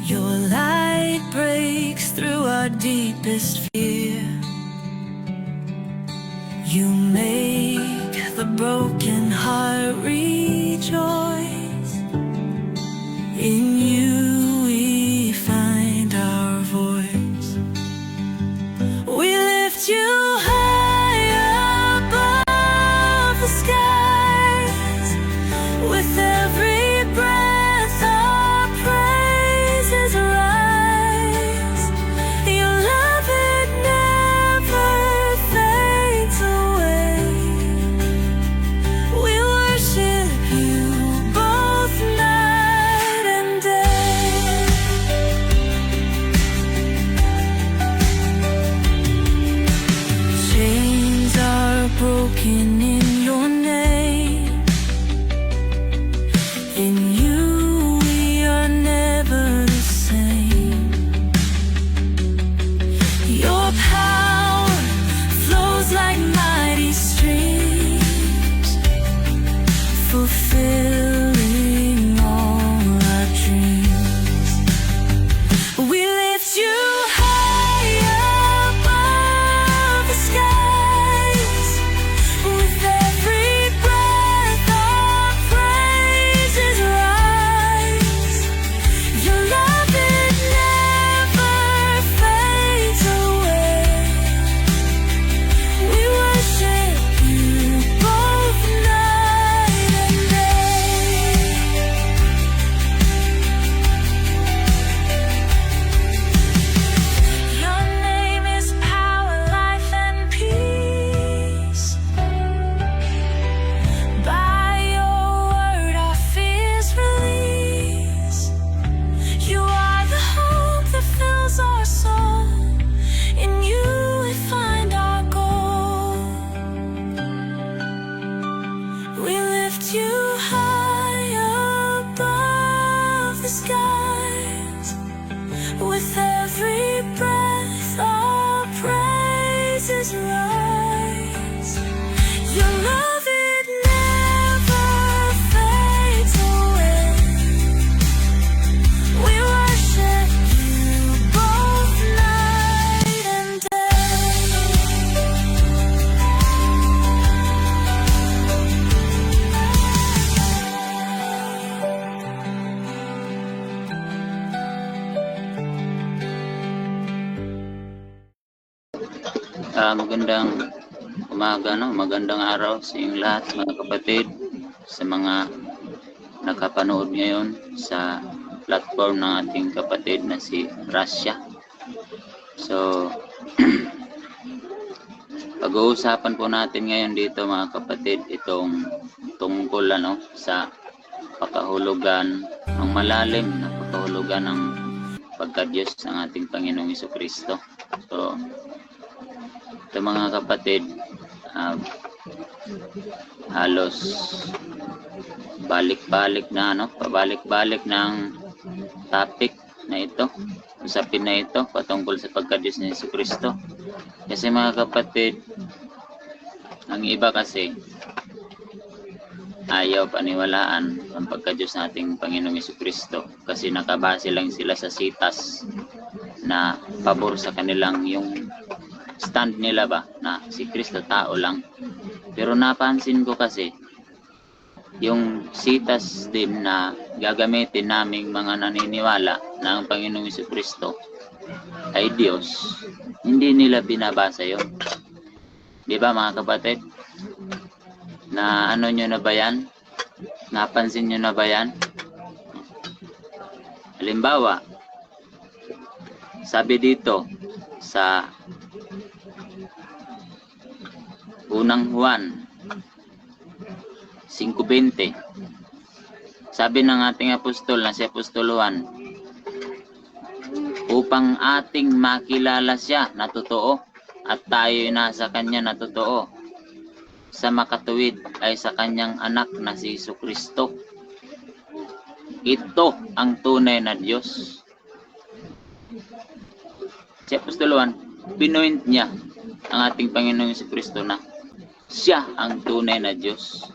Your light breaks through our deepest fear. You make the broken heart rejoice. In you we find our voice. We lift you high above the skies. With every breath our praises rise. Your love, it never fades away. We worship you both night and day. Chains are broken in your name. In you we are never the same. Your power flows like mighty streams, fulfilling all our dreams. We lift you high above the skies. With every breath our praises rise. Your love, it never fades away. We worship you both night and day. Your name is power, life, and peace. By your word our fears release. You are the hope that fills our soul. In you we find our goal. We lift you high above the skies. With every breath our praises rise. Your love, it never fades away. We worship you both night and day. Magandang umaga, magandang araw sa inyong lahat, mga kapatid, sa mga nakapanood ngayon sa platform ng ating kapatid na si Rasya. So, pag-uusapan po natin ngayon dito, mga kapatid, itong tungkol sa pakahulugan ng malalim na pakahulugan ng pagka-Diyos ng ating Panginoong Jesucristo. So, ito mga kapatid, halos pabalik-balik ng topic na ito, usapin na ito patungkol sa pagka-Diyos ni Jesucristo. Kasi mga kapatid, ang iba kasi ayaw paniwalaan ang pagka-Diyos ng ating Panginoong Jesucristo kasi nakabase lang sila sa sitas na pabor sa kanilang yung stand nila ba na si Kristo tao lang. Pero napansin ko kasi yung sitas din na gagamitin naming mga naniniwala na ang Panginoong Jesucristo ay Diyos, hindi nila binabasa yun. Di ba mga kapatid? Na ano nyo na ba yan? Napansin nyo na ba yan? Halimbawa, sabi dito sa unang Juan 5:20, sabi ng ating apostol na si Apostol Juan, upang ating makilala siya na totoo at tayo'y nasa kanya na totoo, sa makatuwid ay sa kanyang anak na si Jesucristo. Ito ang tunay na Diyos. Si Apostol Juan, pinoint niya ang ating Panginoong Jesucristo na siya ang tunay na Diyos.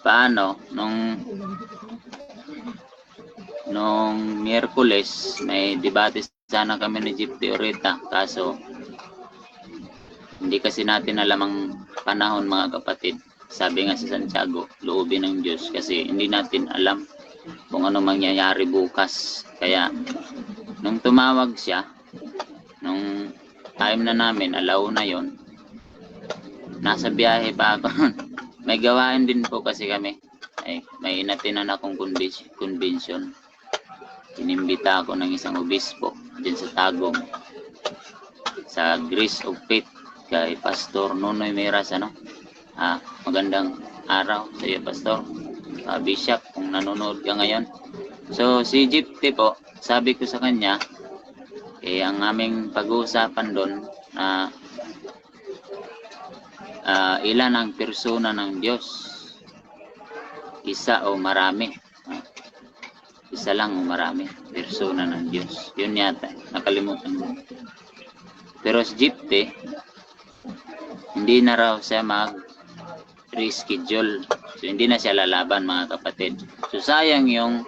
Paano nung Noong Miyerkules, may debate sana kami ni Jeep Teorita. Kaso, hindi kasi natin alam ang panahon, mga kapatid. Sabi nga sa Santiago, loobin ng Diyos. Kasi hindi natin alam kung ano mangyayari bukas. Kaya, nung tumawag siya, nung time na namin, alauna yon, nasa biyahe pa ako. May gawain din po kasi kami. Ay, may inatinan akong convention. Inimbita ako ng isang obispo din sa Tagum, sa Grace of Faith, kay Pastor Nonoy Meras. Magandang araw sa iyo, Pastor. Bishop, kung nanonood ka ngayon. So, si Gypty po, sabi ko sa kanya, ang aming pag-uusapan doon na ilan ang persona ng Diyos? Isa o marami? Isa lang o marami? Persona ng Diyos. Yun yata. Nakalimutan mo. Pero si Gypty, hindi na raw siya mag-reschedule. So, hindi na siya lalaban, mga kapatid. So, sayang yung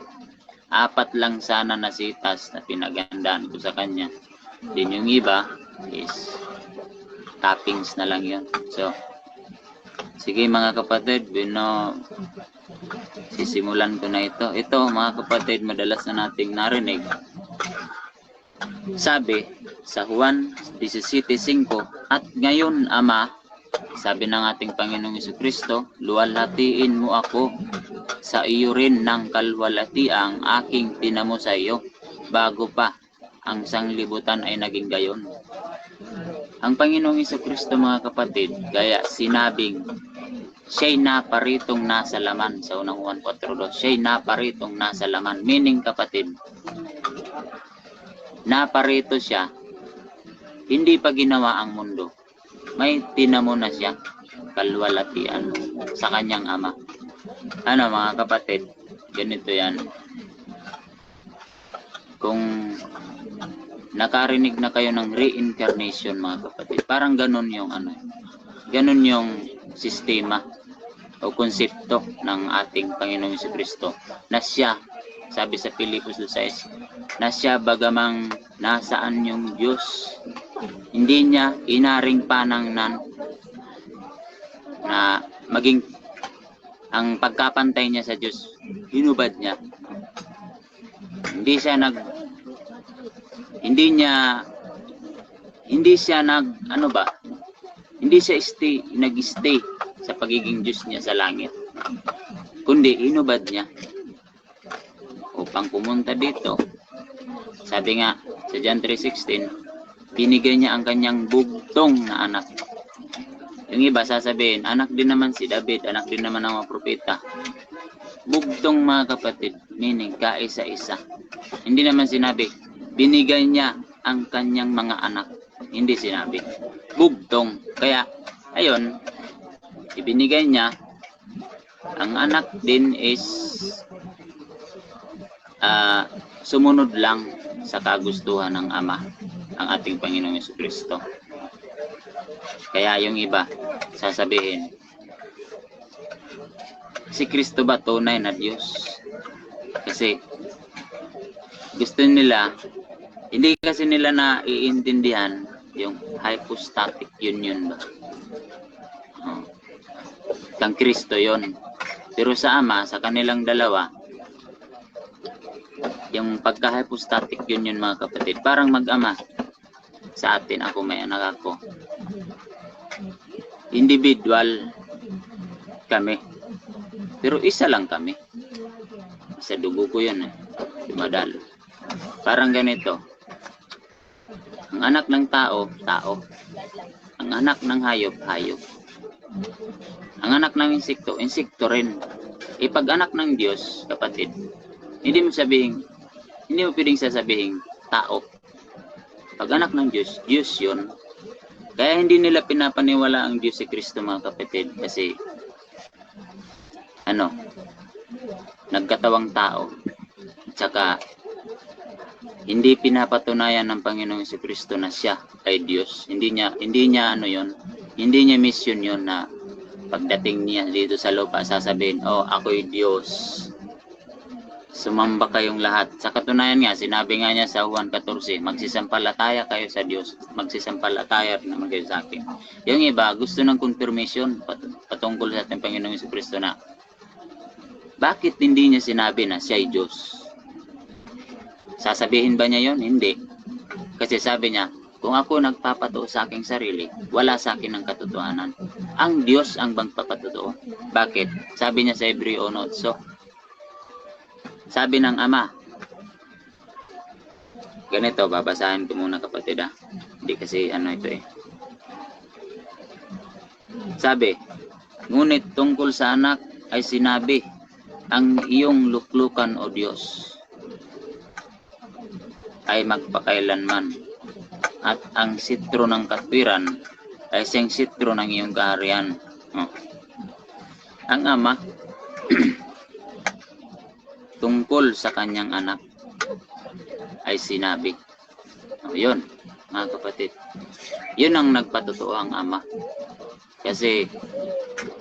4 lang sana na sitas na pinagandaan ko sa kanya. Din yung iba is toppings na lang yun. So, sige mga kapatid, sisimulan ko na ito. Ito mga kapatid, madalas na nating narinig. Sabi sa Juan 17:5, at ngayon, Ama, sabi ng ating Panginoong Jesucristo, luwalhatiin mo ako sa iyo rin ng kalwalhatiang aking tinamo sa iyo, bago pa ang sanglibutan ay naging gayon. Ang Panginoong Jesucristo, mga kapatid, gaya sinabing, siya'y naparitong nasa laman sa unang Juan 4:2. Siya'y naparitong nasa laman. Meaning, kapatid, naparito siya, hindi pa ginawa ang mundo. May tinamo na siya, kalwalhatian sa kanyang Ama. Mga kapatid, ganito yan. Kung nakarinig na kayo ng reincarnation, mga kapatid, parang ganun yung ganun yung sistema o konsepto ng ating Panginoong Jesucristo, na siya, sabi sa Pilipos 2:6, na siya bagamang nasaan yung Diyos, hindi niya inaring panangnan na maging ang pagkapantay niya sa Diyos, hinubad niya. Hindi siya nag-stay sa pagiging Diyos niya sa langit, kundi hinubad niya upang pumunta dito. Sabi nga sa John 3:16, binigay niya ang kanyang bugtong na anak. Yung iba sasabihin, anak din naman si David, anak din naman ng mga propeta. Bugtong, mga kapatid, meaning kaisa-isa. Hindi naman sinabi, binigay niya ang kanyang mga anak. Hindi sinabi. Bugtong. Kaya, ayun, ibinigay niya. Ang anak din is sumunod lang sa kagustuhan ng Ama, ang ating Panginoong Jesucristo. Kaya yung iba, sasabihin, si Kristo ba tunay na Diyos? Kasi gusto nila, hindi kasi nila naiintindihan yung hypostatic union ba? Kang Kristo yon. Pero sa Ama, sa kanilang dalawa, yung pagka-hypostatic union, mga kapatid, parang mag-ama. Sa atin, ako may anak ako. Individual kami. Pero isa lang kami. Sa dugo ko yun, dumadalo. Parang ganito. Ang anak ng tao, tao. Ang anak ng hayop, hayop. Ang anak ng insekto, insekto rin. Pag anak ng Diyos, kapatid, hindi mo pwedeng sasabihin tao. Pag anak ng Diyos, Diyos yun. Kaya hindi nila pinapaniwala ang Diyos si Kristo, mga kapatid, kasi nagkatawang tao. At saka hindi pinapatunayan ng Panginoong si Kristo na siya ay Diyos. Hindi niya mission yun na pagdating niya dito sa lupa sasabihin, ako'y Diyos. sumamba kayong lahat. Sa katunayan nga, sinabi nga niya sa Juan 14, magsisampalataya kayo sa Diyos, magsisampalataya rin naman kayo sa akin. Yung iba, gusto ng confirmation patungkol sa ating Panginoong Jesucristo na bakit hindi niya sinabi na siya ay Diyos? Sasabihin ba niya yon? Hindi. Kasi sabi niya, kung ako nagpapatuo sa aking sarili, wala sa akin ang katotohanan. Ang Diyos ang magpapatuo. Bakit? Sabi niya sa Hebreo 1:8. Sabi ng Ama, ganito, babasahin ko muna kapatid ha. Hindi kasi ito eh. Sabi, ngunit tungkol sa anak ay sinabi, ang iyong luklukan o Diyos ay magpakailanman at ang sitro ng katwiran ay siyang sitro ng iyong kaharian. Ang Ama tungkol sa kanyang anak ay sinabi. Yun, mga kapatid. Yun ang nagpatotoo ang Ama. Kasi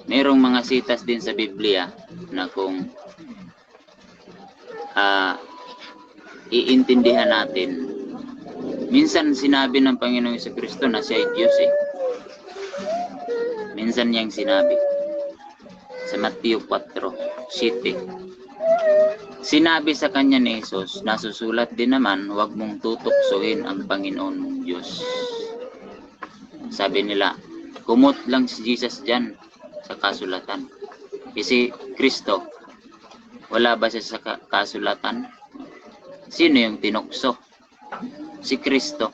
mayroong mga sitas din sa Biblia na kung iintindihan natin, minsan sinabi ng Panginoong Jesucristo na siya ay Diyos eh. Minsan niyang sinabi sa Mateo 4:7. Sinabi sa kanya ni Jesus, nasusulat din naman, huwag mong tutuksohin ang Panginoon mong Diyos. Sabi nila, kumot lang si Jesus dyan sa kasulatan. Kasi Kristo, wala ba siya sa kasulatan? Sino yung tinukso? Si Kristo.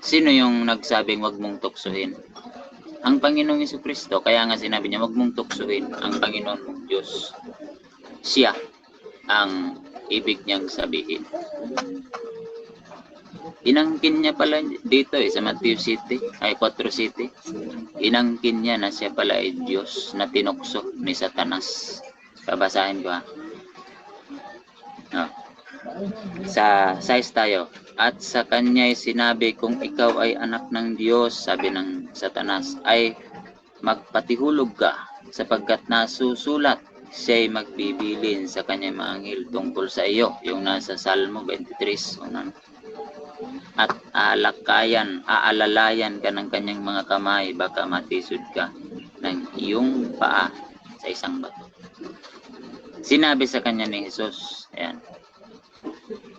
Sino yung nagsabing wag mong tuksohin? Ang Panginoong Jesucristo. Kaya nga sinabi niya, wag mong tuksohin ang Panginoon mong Diyos. Siya ang ibig niyang sabihin. Inangkin niya pala dito sa Matthew 4:7. Inangkin niya na siya pala ay Diyos na tinukso ni Satanas. Babasahin ko ha. Sa 6 tayo. At sa kanya'y sinabi, kung ikaw ay anak ng Diyos, sabi ng Satanas, ay magpatihulog ka, sapagkat nasusulat, siya'y magbibilin sa kanyang mga anghel tungkol sa iyo. Yung nasa Salmo 23. At aalalayan ka ng kanyang mga kamay, baka matisod ka ng iyong paa sa isang bato. Sinabi sa kanya ni Jesus, ayan,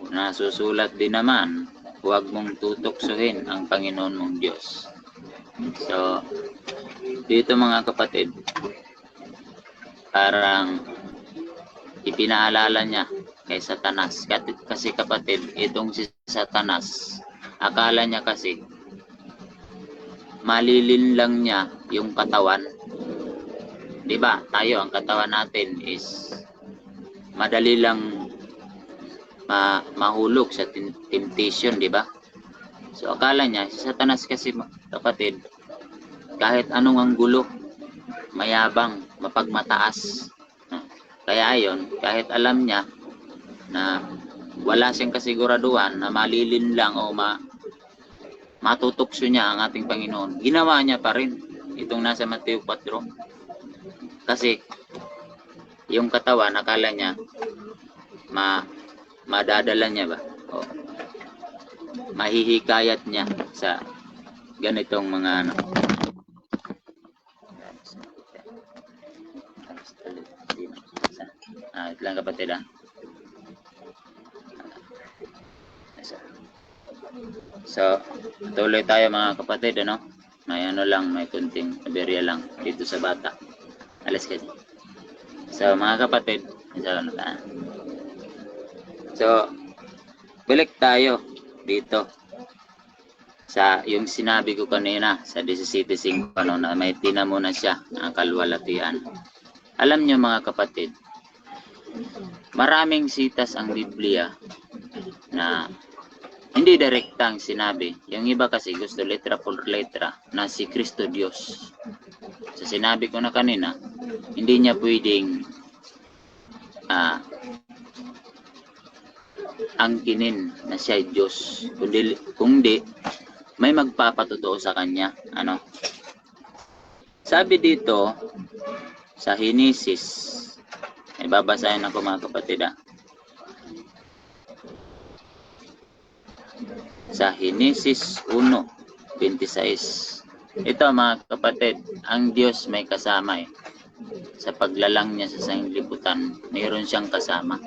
nasusulat din naman, huwag mong tutuksohin ang Panginoon mong Diyos. So, dito mga kapatid, parang ipinaalala niya kay Satanas. Kasi kapatid, itong si Satanas, akala niya kasi malilin lang niya yung katawan. Diba? Tayo, ang katawan natin is madali lang mahulog sa temptation, di ba? So akala niya, si Satanas kasi kapatid, kahit anong ang gulo, mayabang, mapagmataas. Kaya ayon, kahit alam niya na wala siyang kasiguraduhan na malilin lang o matutukso niya ang ating Panginoon, ginawa niya pa rin itong nasa Mateo 4. Kasi yung katawan, akala niya madadala niya ba? O mahihikayat niya sa ganitong mga ito lang kapatid ha. So, tuloy tayo mga kapatid, ano? May may kunting aberya lang dito sa bata. Alas kasi. So, mga kapatid, so, balik tayo dito sa yung sinabi ko kanina sa 17:5 na may tinamo na siya ang kalwalatian. Alam niyo mga kapatid, maraming sitas ang Biblia na hindi direktang sinabi. Yung iba kasi gusto letra por letra na si Kristo Diyos. So sinabi ko na kanina, hindi niya pwedeng angkinin na siya ay Diyos. Kundi may magpapatotoo sa kanya. Ano? Sabi dito sa Henesis, may babasahin ako mga kapatid Sa Henesis 1:26. Ito mga kapatid, ang Diyos may kasama eh. Sa paglalang niya sa sanglibutan, mayroon siyang kasama.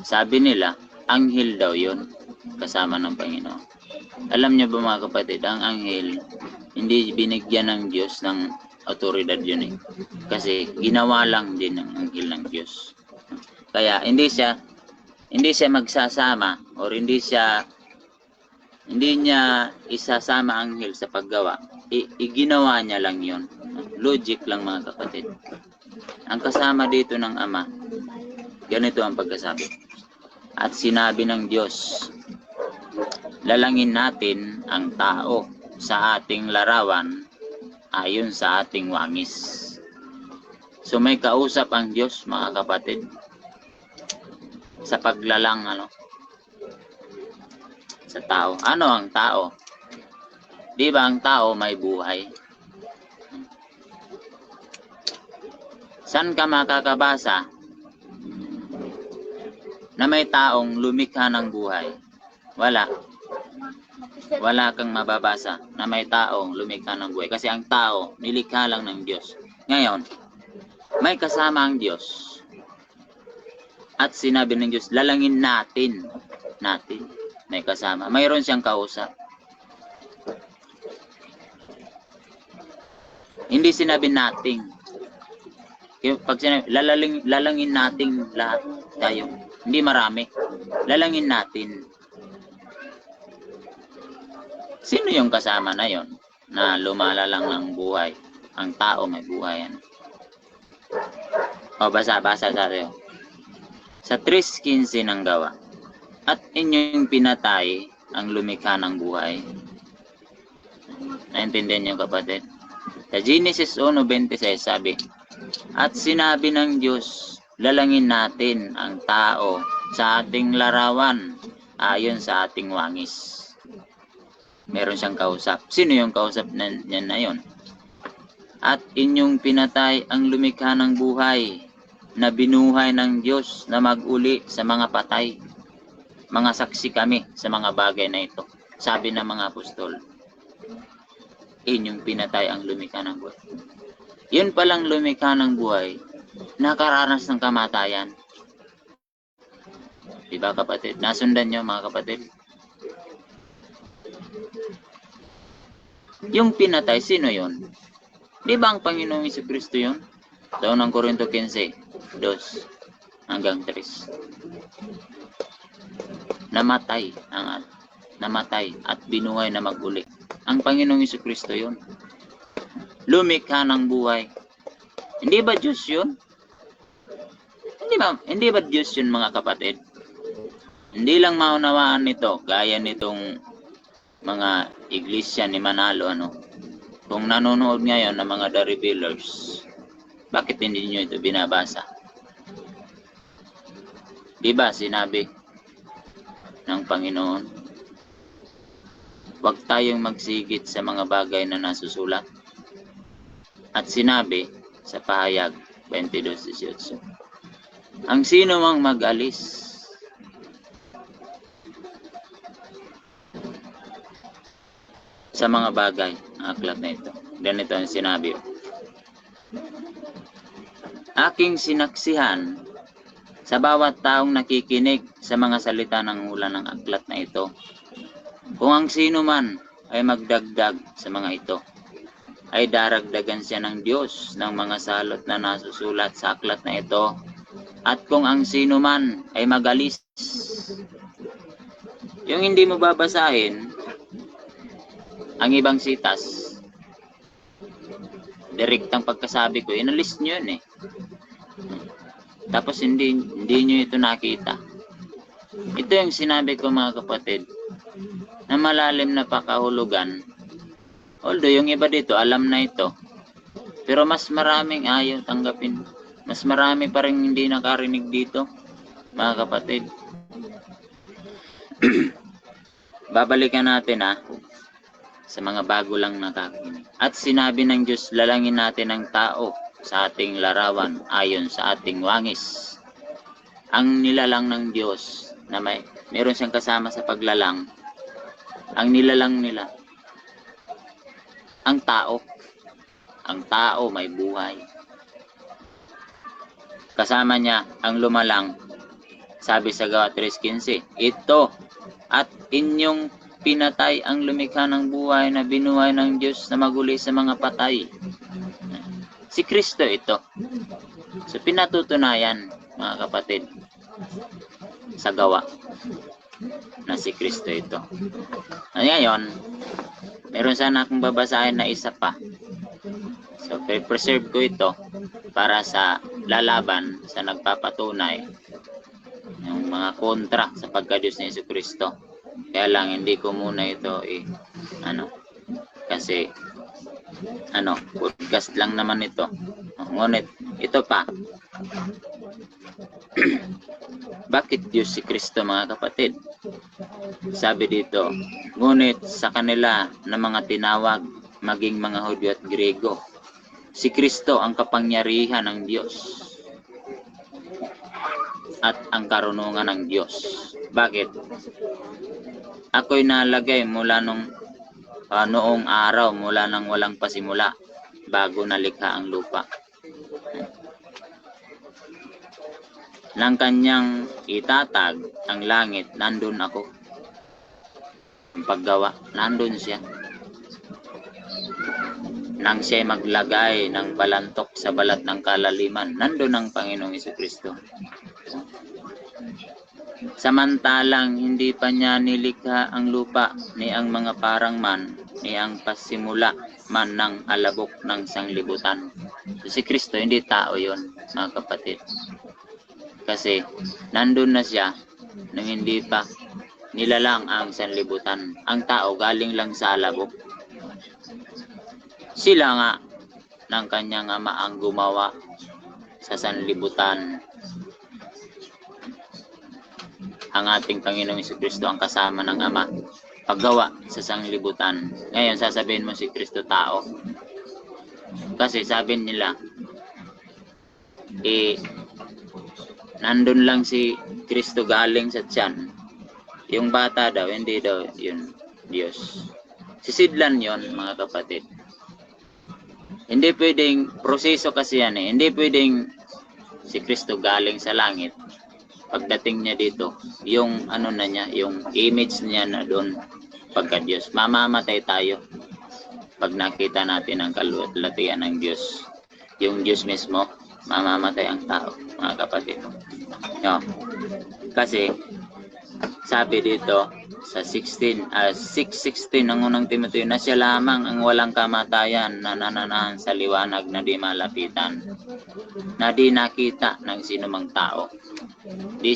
Sabi nila, anghel daw yun, kasama ng Panginoon. Alam niyo ba mga kapatid, ang anghel, hindi binigyan ng Diyos ng otoridad yun eh. Kasi ginawa lang din ng anghel ng Diyos. Kaya hindi siya magsasama or hindi niya isasama ang anghel sa paggawa. Iginawa niya lang yon. Logic lang mga kapatid. Ang kasama dito ng Ama, ganito ang pagkasabi. At sinabi ng Diyos, lalangin natin ang tao sa ating larawan ayon sa ating wangis. So may kausap ang Diyos mga kapatid sa paglalang sa tao. Ano ang tao? Di ba ang tao may buhay? Saan ka makakabasa na may taong lumikha ng buhay? Wala. Wala kang mababasa na may taong lumikha ng buhay. Kasi ang tao, nilikha lang ng Diyos. Ngayon, may kasama ang Diyos. At sinabi ng Diyos, lalangin natin. May kasama. Mayroon siyang kausap. Hindi sinabi nating. Pag sinabi, lalangin nating lahat tayo. Hindi marami. Lalangin natin. Sino yung kasama na yon na lumalalang ng buhay? Ang tao may buhay. O basa tayo. Sa 3:15 ng Gawa. At inyong pinatay ang lumikha ng buhay. Naintindihan niyo kapatid? Sa Genesis 1:26 sabi, at sinabi ng Diyos, lalangin natin ang tao sa ating larawan ayon sa ating wangis. Meron siyang kausap. Sino yung kausap niya na yun? At inyong pinatay ang lumikha ng buhay na binuhay ng Diyos na mag-uli sa mga patay. Mga saksi kami sa mga bagay na ito. Sabi ng mga apostol, inyong pinatay ang lumikha ng buhay. Yun palang lumikha ng buhay, nakaranas ng kamatayan. Diba kapatid? Nasundan nyo mga kapatid? Yung pinatay, sino yun? Di ba ang Panginoong Jesucristo yun? Sa unang Korinto 15, 2 hanggang 3. Namatay at binuhay na mag-uli. Ang Panginoong Jesucristo yun. Lumikha ng buhay. Hindi ba Diyos yun? Hindi ba Diyos yun mga kapatid? Hindi lang maunawaan nito, gaya nitong mga iglesia ni Manalo, Kung nanonood ngayon ng mga The Revealers, bakit hindi nyo ito binabasa? Diba sinabi ng Panginoon, huwag tayong magsigit sa mga bagay na nasusulat. At sinabi sa Pahayag 22:18, ang sino mang mag-alis sa mga bagay ng aklat na ito. Ganito ang sinabi. Aking sinaksihan sa bawat taong nakikinig sa mga salita ng hula ng aklat na ito. Kung ang sino man ay magdagdag sa mga ito, ay daragdagan siya ng Diyos ng mga salot na nasusulat sa aklat na ito. At kung ang sino man ay magalis, yung hindi mo babasahin, ang ibang sitas, direktang pagkasabi ko, inalis nyo yun eh. Tapos hindi nyo ito nakita. Ito yung sinabi ko mga kapatid, na malalim na pakahulugan. Although yung iba dito, alam na ito. Pero mas maraming ayaw tanggapin. Mas marami pa rin hindi nakarinig dito, mga kapatid. Babalikan natin sa mga bago lang nakakinig. At sinabi ng Diyos, lalangin natin ang tao sa ating larawan ayon sa ating wangis. Ang nilalang ng Diyos na meron siyang kasama sa paglalang. Ang nilalang nila, ang tao. Ang tao may buhay. Kasama niya ang lumalang. Sabi sa Gawa 3:15, ito at inyong pinatay ang lumikha ng buhay na binuhay ng Diyos na maguli sa mga patay. Si Kristo ito. So pinatutunayan, mga kapatid, sa gawa na si Kristo ito. Ngayon, meron sana akong babasahin na isa pa. So, preserve ko ito para sa lalaban sa nagpapatunay yung mga kontra sa pagka-Diyos ni Jesucristo. Kaya lang, hindi ko muna ito kasi podcast lang naman ito. Ngunit, ito pa. Bakit Diyos si Kristo, mga kapatid? Sabi dito, ngunit sa kanila na mga tinawag, maging mga Hudyo at Grego, si Kristo ang kapangyarihan ng Diyos at ang karunungan ng Diyos. Bakit? Ako'y nalagay mula noong araw, mula nang walang pasimula, bago nalikha ang lupa. Nang kanyang itatag ang langit, nandun ako. Ang paggawa, nandun siya. Nang siya'y maglagay ng balantok sa balat ng kalaliman, nandun ang Panginoong Jesucristo. Samantalang hindi pa niya nilikha ang lupa, ni ang mga parang man, ni ang pasimula man ng alabok ng sanglibutan. So, si Kristo, hindi tao yon, mga kapatid. Kasi nandun na siya nang hindi pa nilalang ang sanlibutan. Ang tao galing lang sa alabok. Sila nga ng kanyang ama ang gumawa sa sanlibutan. Ang ating Panginoong Jesucristo ang kasama ng ama paggawa sa sanlibutan. Ngayon sasabihin mo si Kristo tao. Kasi sabi nila nandun lang si Kristo galing sa tiyan. Yung bata daw, hindi daw yun Diyos. Sisidlan yon, mga kapatid. Hindi pwedeng, proseso kasi yan eh. Hindi pwedeng si Kristo galing sa langit. Pagdating niya dito, yung yung image niya na doon pagka Diyos. Mamamatay tayo pag nakita natin ang kaluwalhatian ng Diyos. Yung Diyos mismo, mamamatay ang tao, mga kapatid. No. Kasi sabi dito sa 6:16 ng unang Timoteo, na siya lamang ang walang kamatayan na nananahan sa liwanag na di malapitan, na di nakita ng sinumang tao. Hindi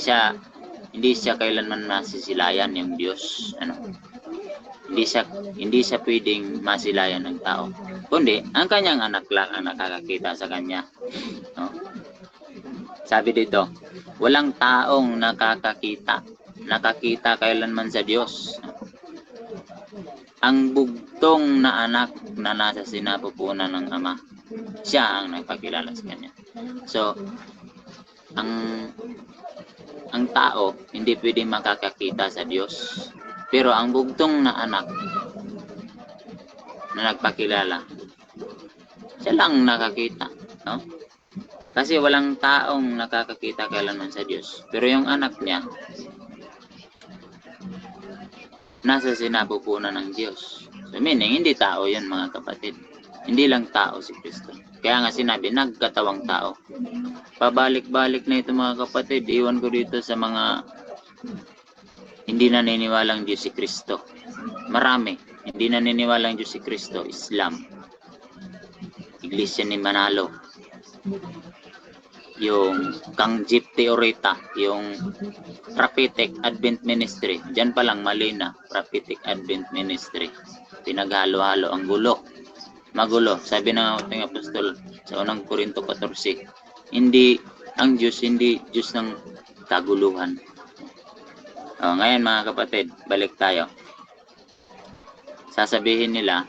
siya kailanman masisilayan yung Diyos. Hindi siya pwedeng masilayan ng tao. Kundi ang kanyang anak lang ang nakakakita sa kanya. No? Sabi dito, walang taong nakakita kailanman sa Diyos. Ang bugtong na anak na nasa sinapupunan ng Ama, siya ang nagpakilala sa kanya. So, ang tao hindi pwedeng makakakita sa Diyos. Pero ang bugtong na anak na nagpakilala, siya lang nakakita, no? Kasi walang taong nakakakita kailanman sa Diyos. Pero yung anak niya, nasa sinapupunan ng Diyos. So meaning, hindi tao yun, mga kapatid. Hindi lang tao si Kristo. Kaya nga sinabi, nagkatawang tao. Pabalik-balik na ito, mga kapatid. Iwan ko dito sa mga hindi naniniwalang Diyos si Kristo. Marami. Hindi naniniwalang Diyos si Kristo. Islam. Iglesia ni Manalo. Yung Kang Jeep Teorita, yung Prophetic Advent Ministry. Diyan pa lang mali na, Prophetic Advent Ministry. Pinaghalo-halo ang gulo. Magulo. Sabi ng ating apostol sa unang Korinto 14, ang Diyos, hindi Diyos ng kaguluhan. Ngayon, mga kapatid, balik tayo. Sasabihin nila,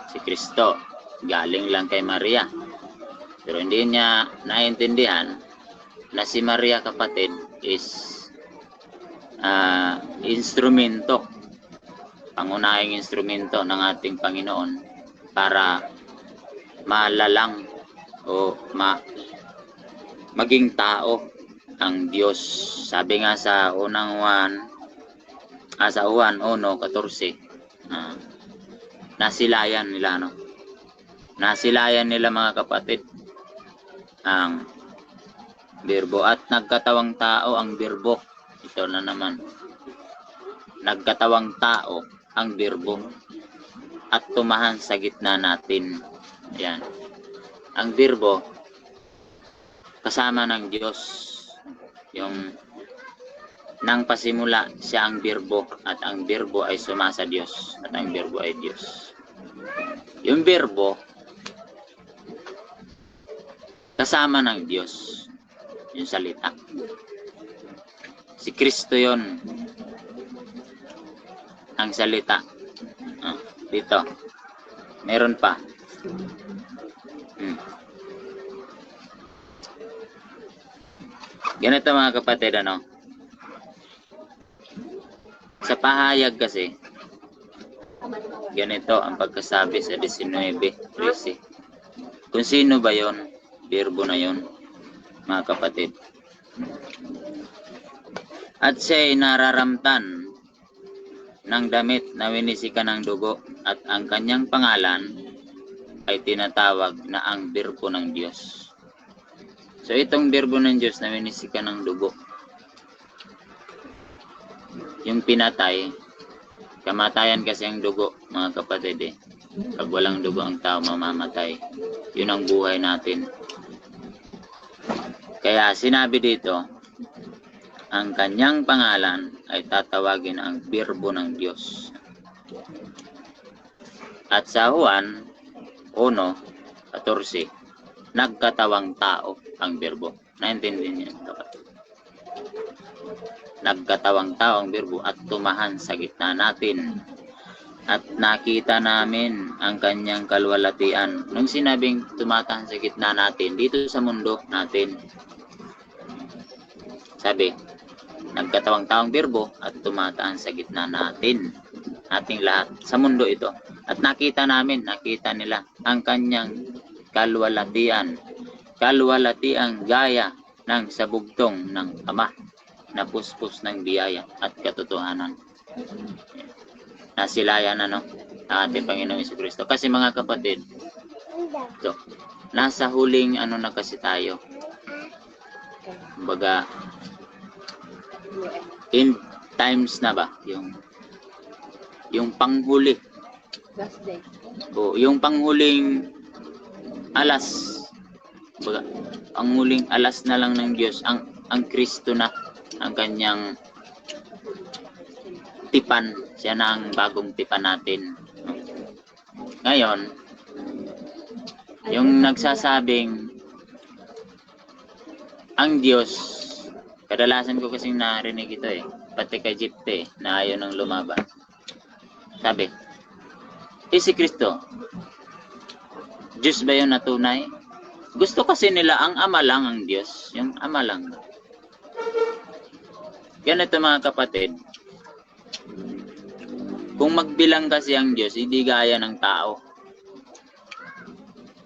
si Kristo, galing lang kay Maria. Pero hindi niya naintindihan na si Maria, kapatid, is instrumento, pangunahing instrumento ng ating Panginoon para malalang o maging tao ang Diyos. Sabi nga sa sa Juan 1:14, nasilayan nila, no? Nasilayan nila, mga kapatid, ang Birbo at nagkatawang tao ang Birbo. Ito na naman. Nagkatawang tao ang Birbo at tumahan sa gitna natin. Ayan. Ang Birbo kasama ng Diyos. Yung nang pasimula siya ang Birbo at ang Birbo ay sumasa Diyos at ang Birbo ay Diyos. Yung Birbo kasama ng Diyos, yung salita. Si Kristo yon, ang salita. Dito meron pa. Ganito, mga kapatid, sa pahayag kasi, ganito ang pagkasabi sa 19:13. Kung sino ba yon, Birbo na yon, mga kapatid. At siya'y nararamtan ng damit na winisikan ng dugo at ang kanyang pangalan ay tinatawag na ang Birbo ng Diyos. So itong Birbo ng Diyos na winisikan ng dugo, yung pinatay, kamatayan kasi ang dugo, mga kapatid. Pag walang dugo ang tao, mamamatay. Yun ang buhay natin. Kaya sinabi dito, ang kanyang pangalan ay tatawagin ang Birbo ng Diyos. At sa Juan 1:14, nagkatawang tao ang Birbo. Naintindihan niyo, kapatid? Nagkatawang tao ang Birbo at tumahan sa gitna natin. At nakita namin ang kanyang kalwalatian. Nung sinabing tumatahan sa gitna natin, dito sa mundo natin, sabi, nagkatawang taong Birbo at tumatahan sa gitna natin, ating lahat, sa mundo ito. At nakita nila ang kanyang kalwalatian. Kalwalatiang gaya ng sabugtong ng Ama, na puspos ng biyaya at katotohanan. Nasilayan ang ating Panginoong Jesucristo. Kasi, mga kapatid, so, nasa huling na kasi tayo. Kumbaga, in times na ba? Yung panghuli. O, yung panghuling alas. Kumbaga, panghuling alas na lang ng Diyos. Ang Kristo na ang kanyang tipan. Siya na ang bagong tipan natin. Ngayon, yung nagsasabing ang Diyos, kadalasan ko kasing narinig ito pati kay Jipte na ayaw nang lumaban. Sabi, si Kristo, Diyos ba yun na tunay? Gusto kasi nila ang Ama lang ang Diyos. Yung Ama lang. Ganito, mga kapatid, kung magbilang kasi ang Diyos, hindi gaya ng tao.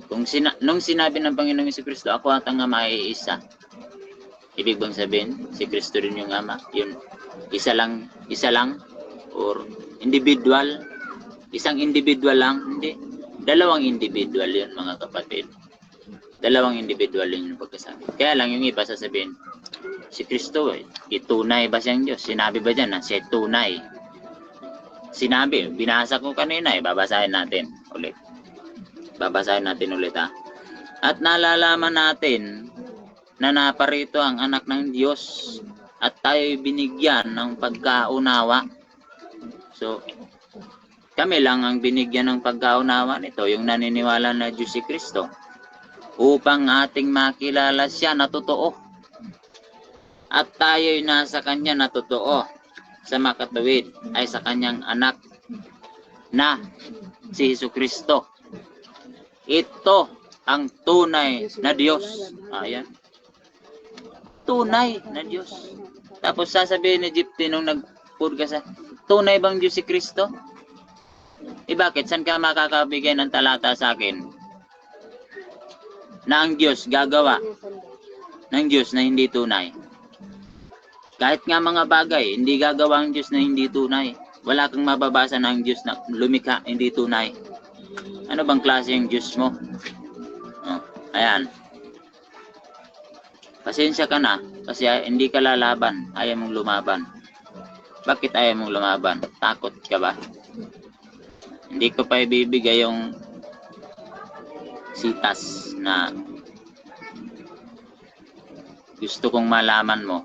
Nung sinabi ng Panginoong Jesucristo, ako at ang Ama ay isa. Ibig bang sabihin, si Kristo rin yung Ama? Yun, isa lang, or individual? Isang individual lang? Hindi. Dalawang individual yun, mga kapatid. Dalawang individual yun yung pagkasabi. Kaya lang yung iba sasabihin, si Kristo, itunay ba siyang Diyos? Sinabi ba dyan na siya tunay? Sinabi, binasa ko kanina babasahin natin ulit. At nalalaman natin na naparito ang anak ng Diyos at tayo'y binigyan ng pagkaunawa. So, kami lang ang binigyan ng pagkaunawa nito, yung naniniwala na Diyos si Kristo, upang ating makilala siya na totoo. At tayo'y nasa Kanya na totoo, sa makatuwid ay sa Kanyang anak na si Jesucristo. Ito ang tunay na Diyos. Ayan. Tunay na Diyos. Tapos sasabihin ni Gypsy nung nagpurga sa, tunay bang Diyos si Kristo? Bakit? Saan ka makakabigay ng talata sa akin? Na ang Diyos gagawa ng Diyos na hindi tunay. Kahit nga mga bagay, hindi gagawa ang Diyos na hindi tunay. Wala kang mababasa ng Diyos na lumikha, hindi tunay. Ano bang klase yung Diyos mo? Oh, ayan. Pasensya ka na kasi hindi ka lalaban. Ayaw mong lumaban. Bakit ayaw mong lumaban? Takot ka ba? Hindi ko pa ibibigay yung sitas na gusto kong malaman mo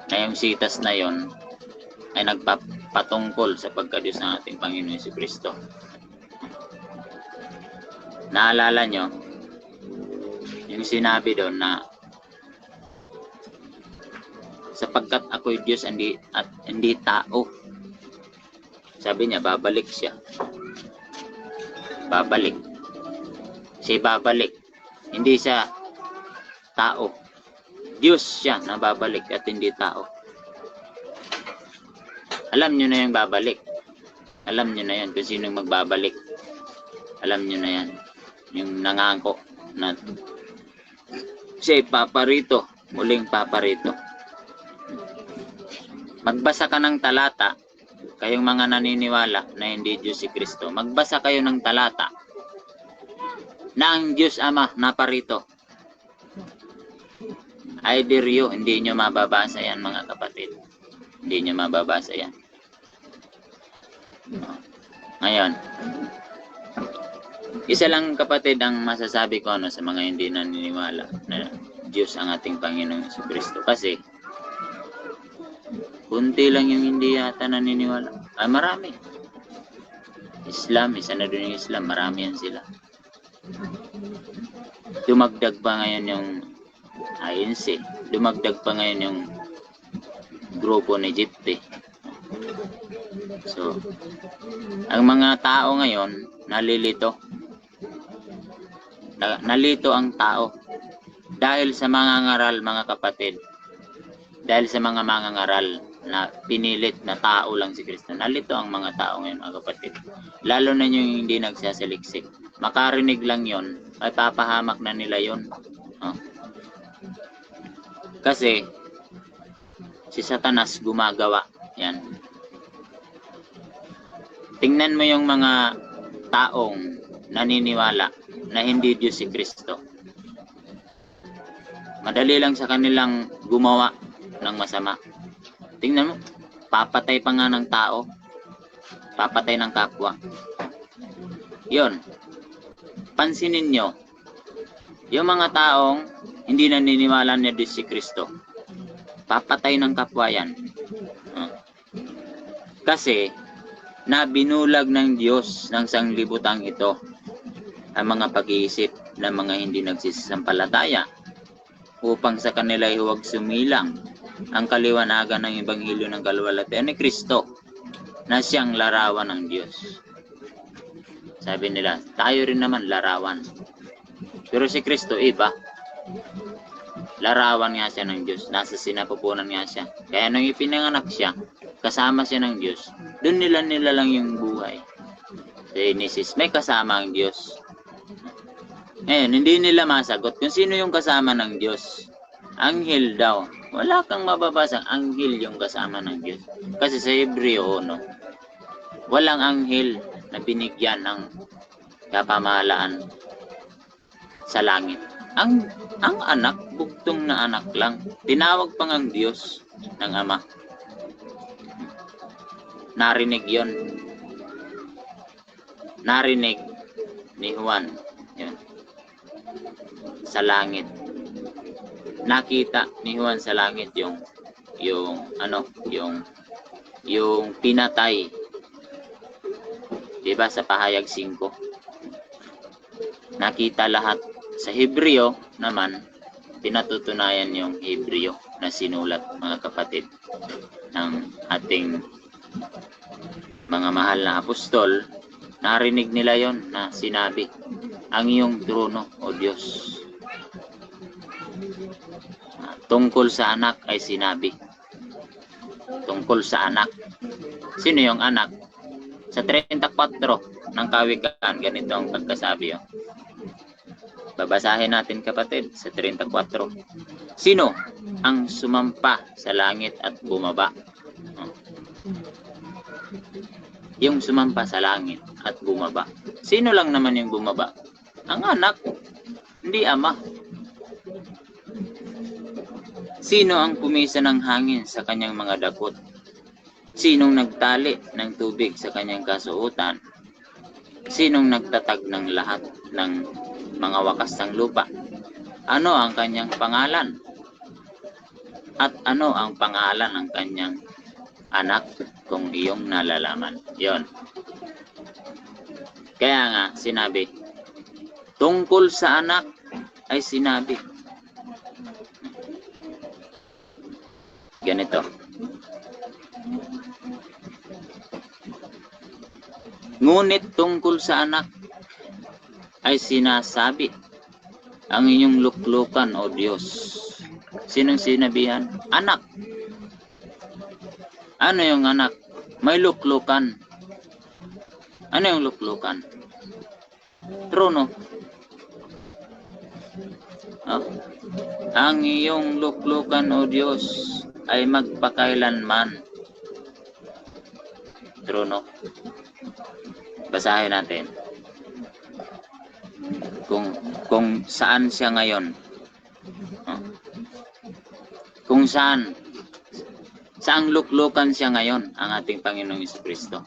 na yung sitas na yon ay nagpapatungkol sa pagka-Diyos ng ating Panginoon Jesucristo. Naalala nyo yung sinabi doon na sapagkat ako'y Diyos at hindi tao. Sabi niya, babalik siya. Babalik. Siya babalik. Hindi siya tao. Diyos siya na babalik at hindi tao. Alam niyo na yung babalik. Alam niyo na yan kung sinong magbabalik. Alam niyo na yan. Yung nangako na siya'y paparito. Muling paparito. Magbasa ka ng talata, kayong mga naniniwala na hindi Diyos si Kristo. Magbasa kayo ng talata na ang Diyos Ama naparito. I dare you, hindi nyo mababasa yan mga kapatid. Hindi nyo mababasa yan. Ngayon, isa lang kapatid ang masasabi ko sa mga hindi naniniwala na Diyos ang ating Panginoong Jesucristo. Kasi, kunti lang yung hindi yata naniniwala. Ay, marami. Islam, isa na doon yung Islam. Marami yan sila. Dumagdag pa ngayon yung INC. Dumagdag pa ngayon yung grupo ni Gypsy. So, ang mga tao ngayon, nalilito. Nalito ang tao. Dahil sa mga ngaral, mga kapatid. Dahil sa mga ngaral na pinilit na tao lang si Kristo. Nalito ang mga tao ngayon, mga kapatid. Lalo na yung hindi nagsasaliksik. Makarinig lang yon, ay papahamak na nila yon. Oh. Kasi, si Satanas gumagawa. Yan. Tingnan mo yung mga taong naniniwala na hindi Diyos si Kristo. Madali lang sa kanilang gumawa ng masama. Tingnan mo, papatay pa nga ng tao. Papatay ng kapwa. Yon. Pansinin nyo, yung mga taong hindi naniniwala na Diyos si Kristo, papatay ng kapwa yan. Kasi, nabinulag ng Diyos ng sanglibutang ito ang mga pag-iisip ng mga hindi nagsisampalataya upang sa kanila huwag sumilang ang kaliwanagan ng Ebanghelyo ng kaluwalhatian ni Kristo na siyang larawan ng Diyos. Sabi nila, tayo rin naman larawan. Pero si Kristo iba. Larawan nga siya ng Diyos. Nasa sinapupunan nga siya. Kaya nung ipinanganak siya, kasama siya ng Diyos, doon nila lang yung buhay. Sa Genesis, may kasama ang Diyos. Ngayon, hindi nila masagot kung sino yung kasama ng Diyos. Anghel daw. Wala kang mababasang anghel yung kasama ng Diyos. Kasi sa Hebreo 1, walang anghel na binigyan ng kapamahalaan sa langit. Ang anak, bugtong na anak lang. Tinawag pang ang Diyos ng Ama. Narinig yon. Narinig ni Juan. Yun. Sa langit. Nakita ni Juan sa langit yung pinatay. Diba sa pahayag 5? Nakita lahat. Sa Hebreo naman, pinatutunayan yung Hebreo na sinulat, mga kapatid, ng ating mga mahal na apostol. Narinig nila yon na sinabi, ang iyong trono, O Diyos. tungkol sa anak ay sinabi. Tungkol sa anak. Sino yung anak? Sa 34 ng Kawikaan, ganito ang pagkasabi. Oh. Babasahin natin kapatid sa 34. Sino ang sumampa sa langit at bumaba? Oh. Yung sumampa sa langit at bumaba. Sino lang naman yung bumaba? Ang anak, hindi ama. Sino ang pumisa ng hangin sa kanyang mga dakot? Sinong nagtali ng tubig sa kanyang kasuotan? Sinong nagtatag ng lahat ng mga wakas ng lupa? Ano ang kanyang pangalan? At ano ang pangalan ng kanyang anak kung iyong nalalaman? Yon. Kaya nga sinabi, tungkol sa anak ay sinabi. Ganito. Ngunit tungkol sa anak ay sinasabi ang inyong luklukan, O Diyos. Sinong sinabihan? Anak. Ano yung anak? May luklukan. Ano yung luklukan? Trono. Oh. Ang iyong luklukan, O Diyos, ay magpakailanman. Trono. Basahin natin. Kung saan siya ngayon. Oh. Kung saan. Saang luklukan siya ngayon ang ating Panginoong Jesucristo.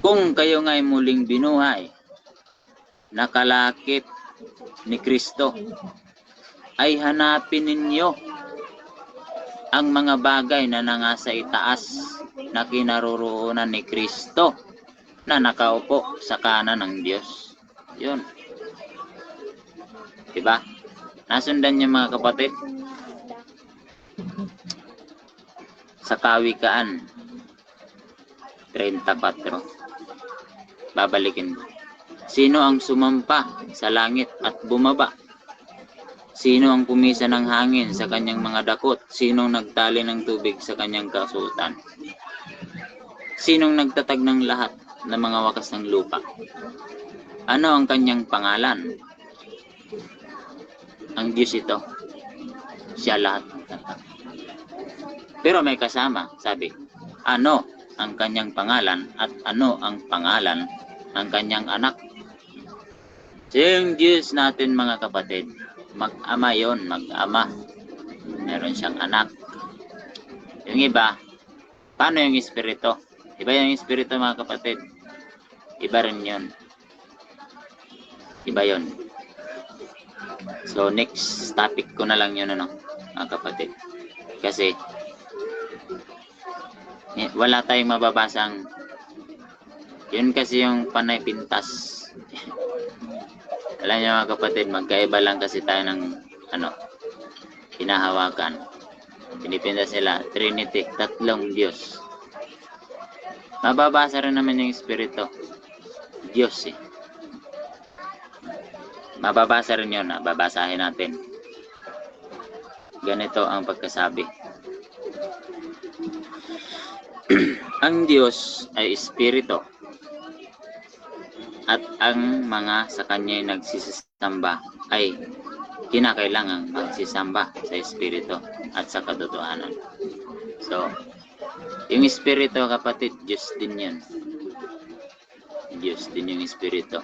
Kung kayo nga'y muling binuhay, nakalakip ni Kristo, ay hanapin ninyo ang mga bagay na nangasa itaas na kinaroroonan ni Kristo na nakaupo sa kanan ng Diyos. Yun. Diba? Nasundan niyo mga kapatid? Sa Kawikaan 34. Babalikin ko. Sino ang sumampa sa langit at bumaba? Sino ang pumisa ng hangin sa kanyang mga dakot? Sinong nagtali ng tubig sa kanyang kasuotan? Sinong nagtatag ng lahat ng mga wakas ng lupa? Ano ang kanyang pangalan? Ang Diyos ito. Siya lahat nagtatag. Pero may kasama, sabi, ano ang kanyang pangalan at ano ang pangalan ng kanyang anak? So yung Diyos natin mga kapatid, mag-ama yon, mag-ama. Meron siyang anak. Yung iba, paano yung espiritu? Iba yung espiritu mga kapatid. Iba rin yun. Iba yun. So next topic ko na lang yun ano, mga kapatid. Kasi wala tayong mababasang yun kasi yung panay pintas. Alam niyo mga kapatid, magkaiba lang kasi tayo ng hinahawakan. Pinipintas nila Trinity, tatlong Diyos. Mababasa rin naman yung Espiritu. Diyos eh. Mababasa rin yun, babasahin natin. Ganito ang pagkasabi. Ang Diyos ay Espiritu. At ang mga sa Kanya'y nagsisamba ay kinakailangang magsisamba sa Espiritu at sa katotohanan. So, yung Espiritu kapatid, Diyos din yan. Diyos din yung Espiritu.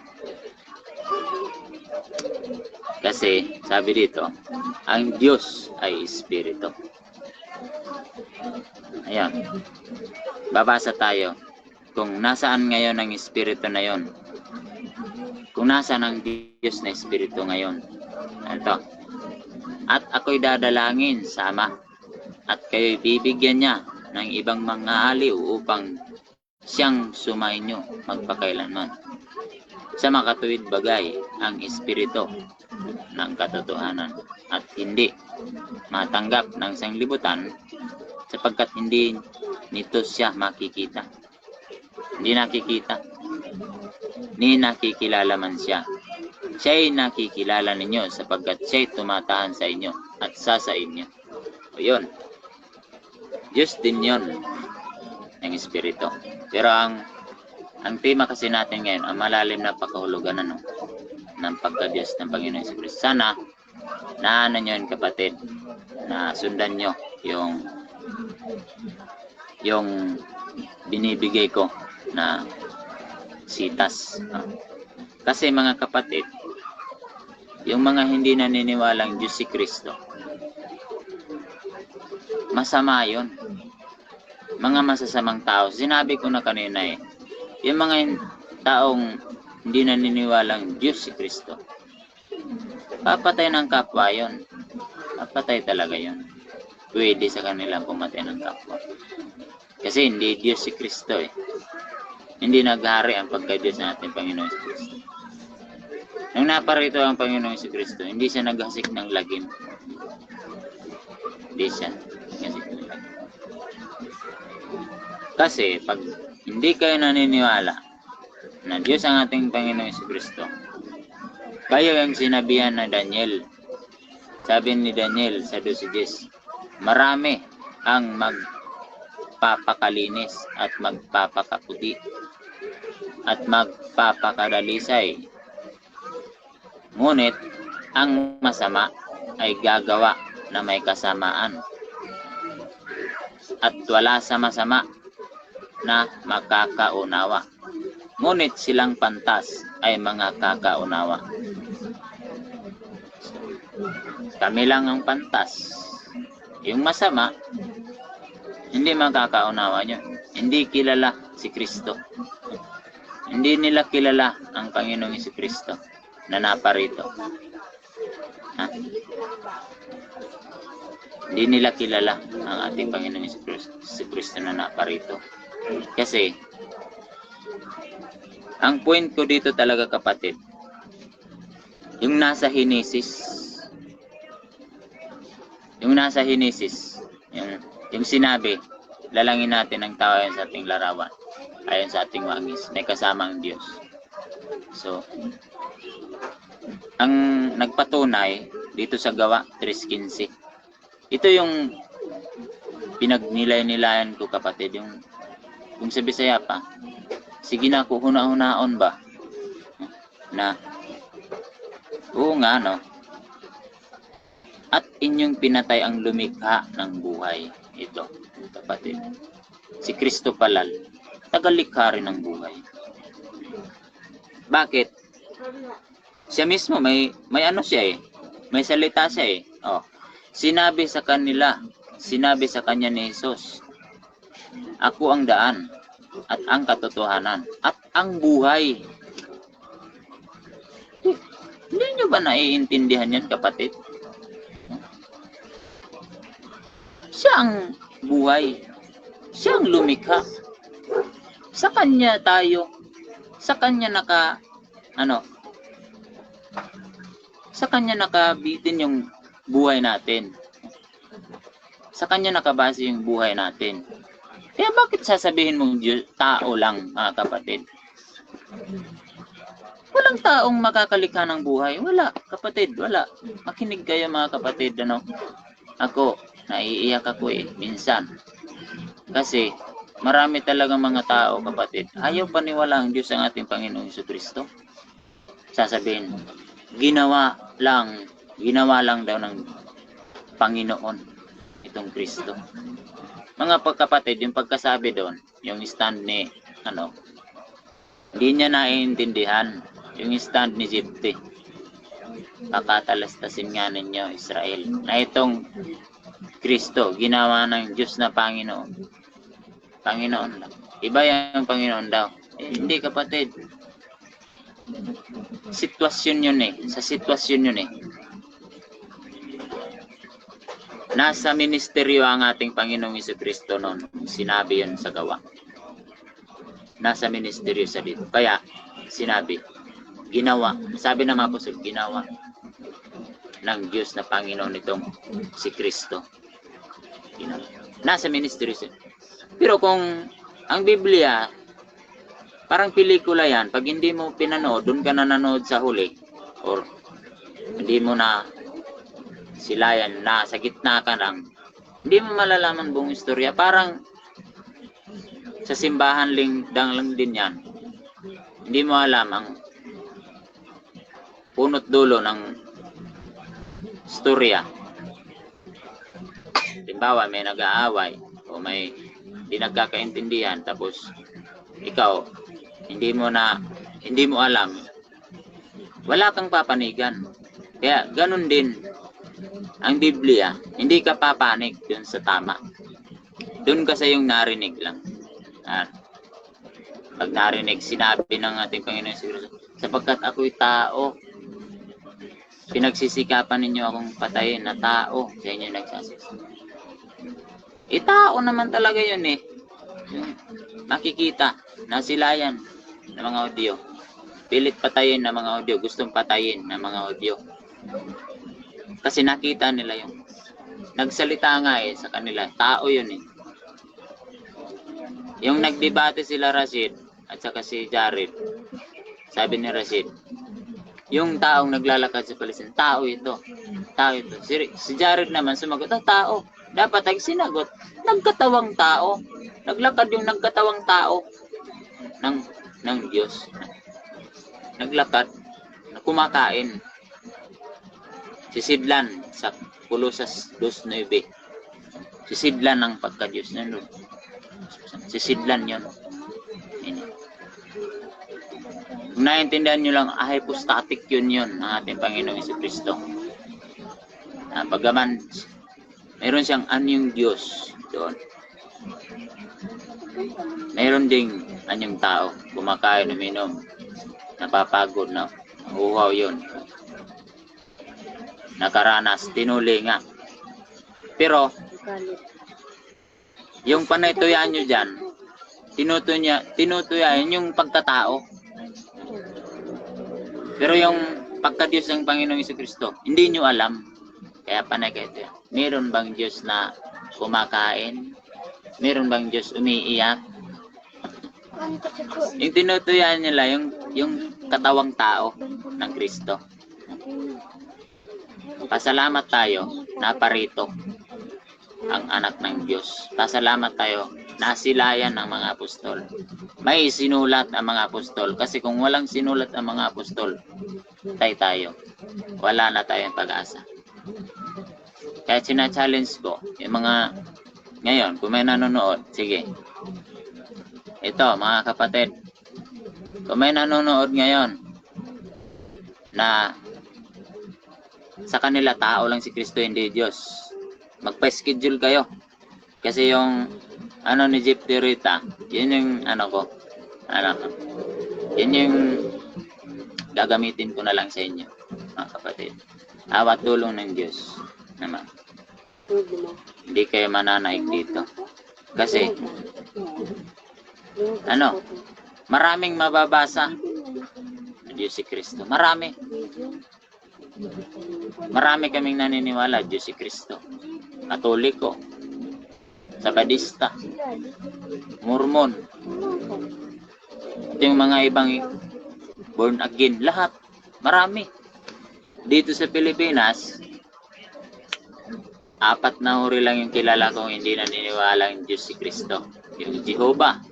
Kasi, sabi dito, ang Diyos ay Espiritu. Ayan. Babasa tayo. Kung nasaan ngayon ang Espiritu na yon. Kung nasaan ang Diyos na Espiritu ngayon. Ito. At ako'y dadalangin sa Ama. At kayo'y bibigyan niya ng ibang mga aliw upang siyang sumainyo magpakailanman. Sa makatuwid bagay ang Espiritu ng katotohanan at hindi matanggap ng sanglibutan sapagkat hindi nito siya makikita. Hindi nakikita. Ni nakikilala man siya. Siya'y nakikilala ninyo sapagkat siya'y tumatahan sa inyo at sa inyo. O yun, Diyos din yun, ng Espiritu. Pero ang tema kasi natin ngayon, ang malalim na pakahulugan ng pagka-Diyos ng Panginoon Jesucristo. Sana, naano nyo yun kapatid, na sundan nyo yung binibigay ko na sitas. Kasi mga kapatid, yung mga hindi naniniwalang Diyos si Kristo, masama yun. Mga masasamang tao. Sinabi ko na kanina yung mga taong hindi naniniwalang Diyos si Kristo, papatay ng kapwa yun. Papatay talaga yun. Pwede sa kanila pumatay ng kapwa. Kasi hindi Diyos si Kristo Hindi naghari ang pagka-Diyos ng ating Panginoon si Kristo. Nung naparito ang Panginoon si Kristo, hindi siya naghasik ng lagim. Hindi siya naghasik ng lagim. Kasi pag hindi kayo naniniwala na Diyos ang ating Panginoon si Kristo, kayo yung sinabihan na Daniel. Sabi ni Daniel sa 12:10, marami ang magpapakalinis at magpapakaputi at magpapakadalisay. Ngunit ang masama ay gagawa na may kasamaan at wala sa masama na makakaunawa. Ngunit silang pantas ay mga kakaunawa. Kami lang ang pantas. Yung masama, hindi makakaunawa nyo. Hindi kilala si Kristo. Hindi nila kilala ang Panginoong si Kristo na naparito. Hindi nila kilala ang ating Panginoong si Kristo na naparito. Kasi, ang point ko dito talaga kapatid, yung nasa Henesis, yung sinabi, lalangin natin ang tao ayon sa ating larawan, ayon sa ating wangis, may kasamang Diyos. So, ang nagpatunay dito sa Gawa 3:15, ito yung pinagnilay-nilayan ko kapatid, yung kung sa Bisaya pa, sige na ako huna-hunaon ba? Na, oo nga no. At inyong pinatay ang lumikha ng buhay. Ito, kapatid. Si Kristo palal, tagalikha rin ng buhay. Bakit? Siya mismo, may ano siya may salita siya Sinabi sa kanya ni Jesus, ako ang daan, at ang katotohanan, at ang buhay. Hindi nyo ba naiintindihan yan, kapatid? Siya ang buhay. Siya ang lumikha. Sa kanya tayo, sa kanya nakabitin yung buhay natin. Sa kanya nakabase yung buhay natin. Kaya bakit sasabihin mong Diyos, tao lang, mga kapatid? Walang taong makakalikha ng buhay. Wala, kapatid, wala. Makinig kayo mga kapatid, Ako, naiiyak ako minsan. Kasi, marami talagang mga tao, kapatid, ayaw paniwala ang Diyos ang ating Panginoong Jesucristo. Sasabihin, ginawa lang daw ng Panginoon itong Kristo. Mga pagkapatid, yung pagkasabi doon, yung stand ni, hindi niya naiintindihan yung stand ni Jepte. Pakatalastasin nga ninyo, Israel, na itong Kristo, ginawa ng Diyos na Panginoon. Panginoon lang. Iba yung Panginoon daw. Hindi kapatid. Sitwasyon yun Sa sitwasyon yun Nasa ministeryo ang ating Panginoong Jesucristo noon. Sinabi yun sa Gawa. Nasa ministeryo sa dito. Kaya, sinabi, ginawa. Sabi ng mga apostol, ginawa ng Diyos na Panginoon itong si Kristo. Nasa ministeryo siya. Pero kung ang Biblia, parang pelikula yan, pag hindi mo pinanood, doon ka na nanood sa huli, or hindi mo na silayan, na sa gitna ka lang, hindi mo malalaman buong istorya. Parang sa simbahan lang din yan. Hindi mo alam ang punot dulo ng istorya. Halimbawa, may nag-aaway o may hindi nagkakaintindihan, tapos ikaw hindi mo alam, wala kang papanigan. Kaya ganun din ang Biblia, hindi ka papanig dun sa tama. Dun ka sa yung narinig lang. At pag narinig, sinabi ng ating Panginoon Yesu, sapagkat ako'y tao, pinagsisikapan ninyo akong patayin na tao, sa inyo nagsasisi. Tao naman talaga yun eh. Yung makikita, nasilayan ng mga audio. Pilit patayin ng mga audio, gustong patayin ng mga audio. Kasi nakita nila yung nagsalita nga sa kanila, tao yun eh. Yung nagdebate sila Rashid at saka si Jared, sabi ni Rashid, yung taong naglalakad sa Palestine, tao ito. Si Jared naman sumagot, tao. Dapat ay sinagot, nagkatawang tao. Naglakad yung nagkatawang tao ng Diyos. Naglakad, kumakain. Sisidlan sa Colosas 2:9. Sisidlan ng pagka-Diyos na doon. Sisidlan yun. Kung naiintindihan nyo lang, hypostatic yun ang ating Panginoong Jesucristo. Bagaman, mayroon siyang anyong Diyos doon. Mayroon ding anyong tao, kumakain, uminom, napapagod na, uhaw yun. Nakaranas, tinuli nga. Pero, yung panaytuyan nyo dyan, tinutuyan yung pagkatao. Pero yung pagka-Diyos ng Panginoong Jesucristo, hindi nyo alam. Kaya panay kayo yan. Meron bang Diyos na kumakain? Meron bang Diyos umiiyak? Yung tinutuyan nila, yung katawang tao ng Kristo. Pasalamat tayo, naparito ang anak ng Diyos. Pasalamat tayo, nasilayan ng mga apostol. May sinulat ang mga apostol. Kasi kung walang sinulat ang mga apostol, tayo. Wala na tayong pag-asa. Kaya sina-challenge ko, yung mga, ngayon, kung may nanonood, sige. Ito, mga kapatid, kung may nanonood ngayon, na sa kanila tao lang si Kristo, hindi Diyos, magpa-schedule kayo. Kasi yung ni Jeep Derrida, yun yung yun yung gagamitin ko na lang sa inyo, mga kapatid. Awat tulong ng Diyos naman. Hindi kayo mananaig dito. Kasi maraming mababasa ng Diyos si Kristo. Marami kaming naniniwala Diyos si Kristo. Katoliko, Sabadista, Mormon, ito yung mga ibang born again, lahat, marami. Dito sa Pilipinas, 4 na uri lang yung kilala kong hindi naniniwala yung Diyos si Kristo. Yung Jehovah,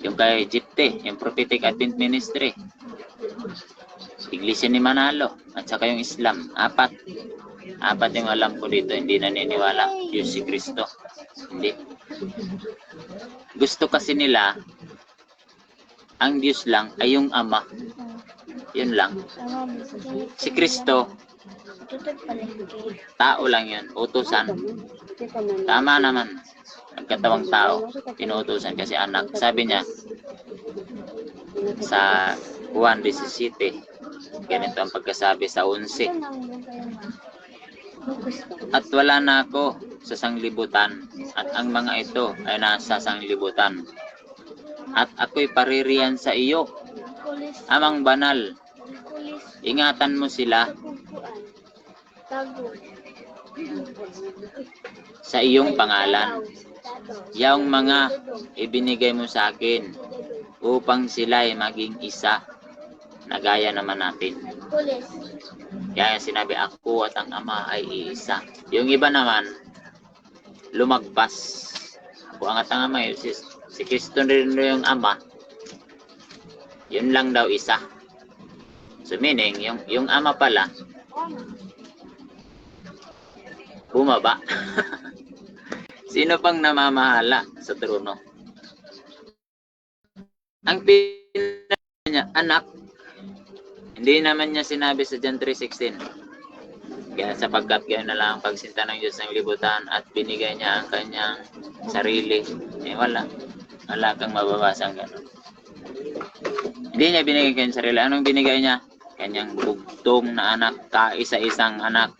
yung kay Egypte, yung Prophetic Advent Ministry, Iglesia ni Manalo, at saka yung Islam. 4 yung alam ko dito, hindi naniniwala Diyos si Kristo. Hindi. Gusto kasi nila, ang Diyos lang ay yung Ama. Yun lang. Si Kristo, tao lang yun, utusan. Tama naman, nagkatawang tao, inuutusan kasi anak. Sabi niya, sa Juan 17, ganito ang pagkasabi sa 11. At wala na ako sa sanglibutan, at ang mga ito ay nasa sanglibutan. At ako'y paririyan sa iyo, Amang banal, ingatan mo sila sa iyong pangalan. Yung mga ibinigay mo sa akin upang sila ay maging isa na gaya naman natin. Kaya sinabi, ako at ang Ama ay iisa. Yung iba naman, lumagpas. Ako at ang Ama, si Kristo rin yung Ama, yun lang daw isa. So meaning, yung Ama pala, bumaba. Sino pang namamahala sa trono? Ang pinaka niya, anak. Hindi naman niya sinabi sa John 3:16. Kaya sapagkat gayon na lang ang pagsinta ng Diyos ng libutan at binigay niya ang kanyang sarili. Wala. Wala kang mababasa ang gano'n. Hindi niya binigay kanyang sarili. Anong binigay niya? Kanyang bugtong na anak, kaisa-isang anak.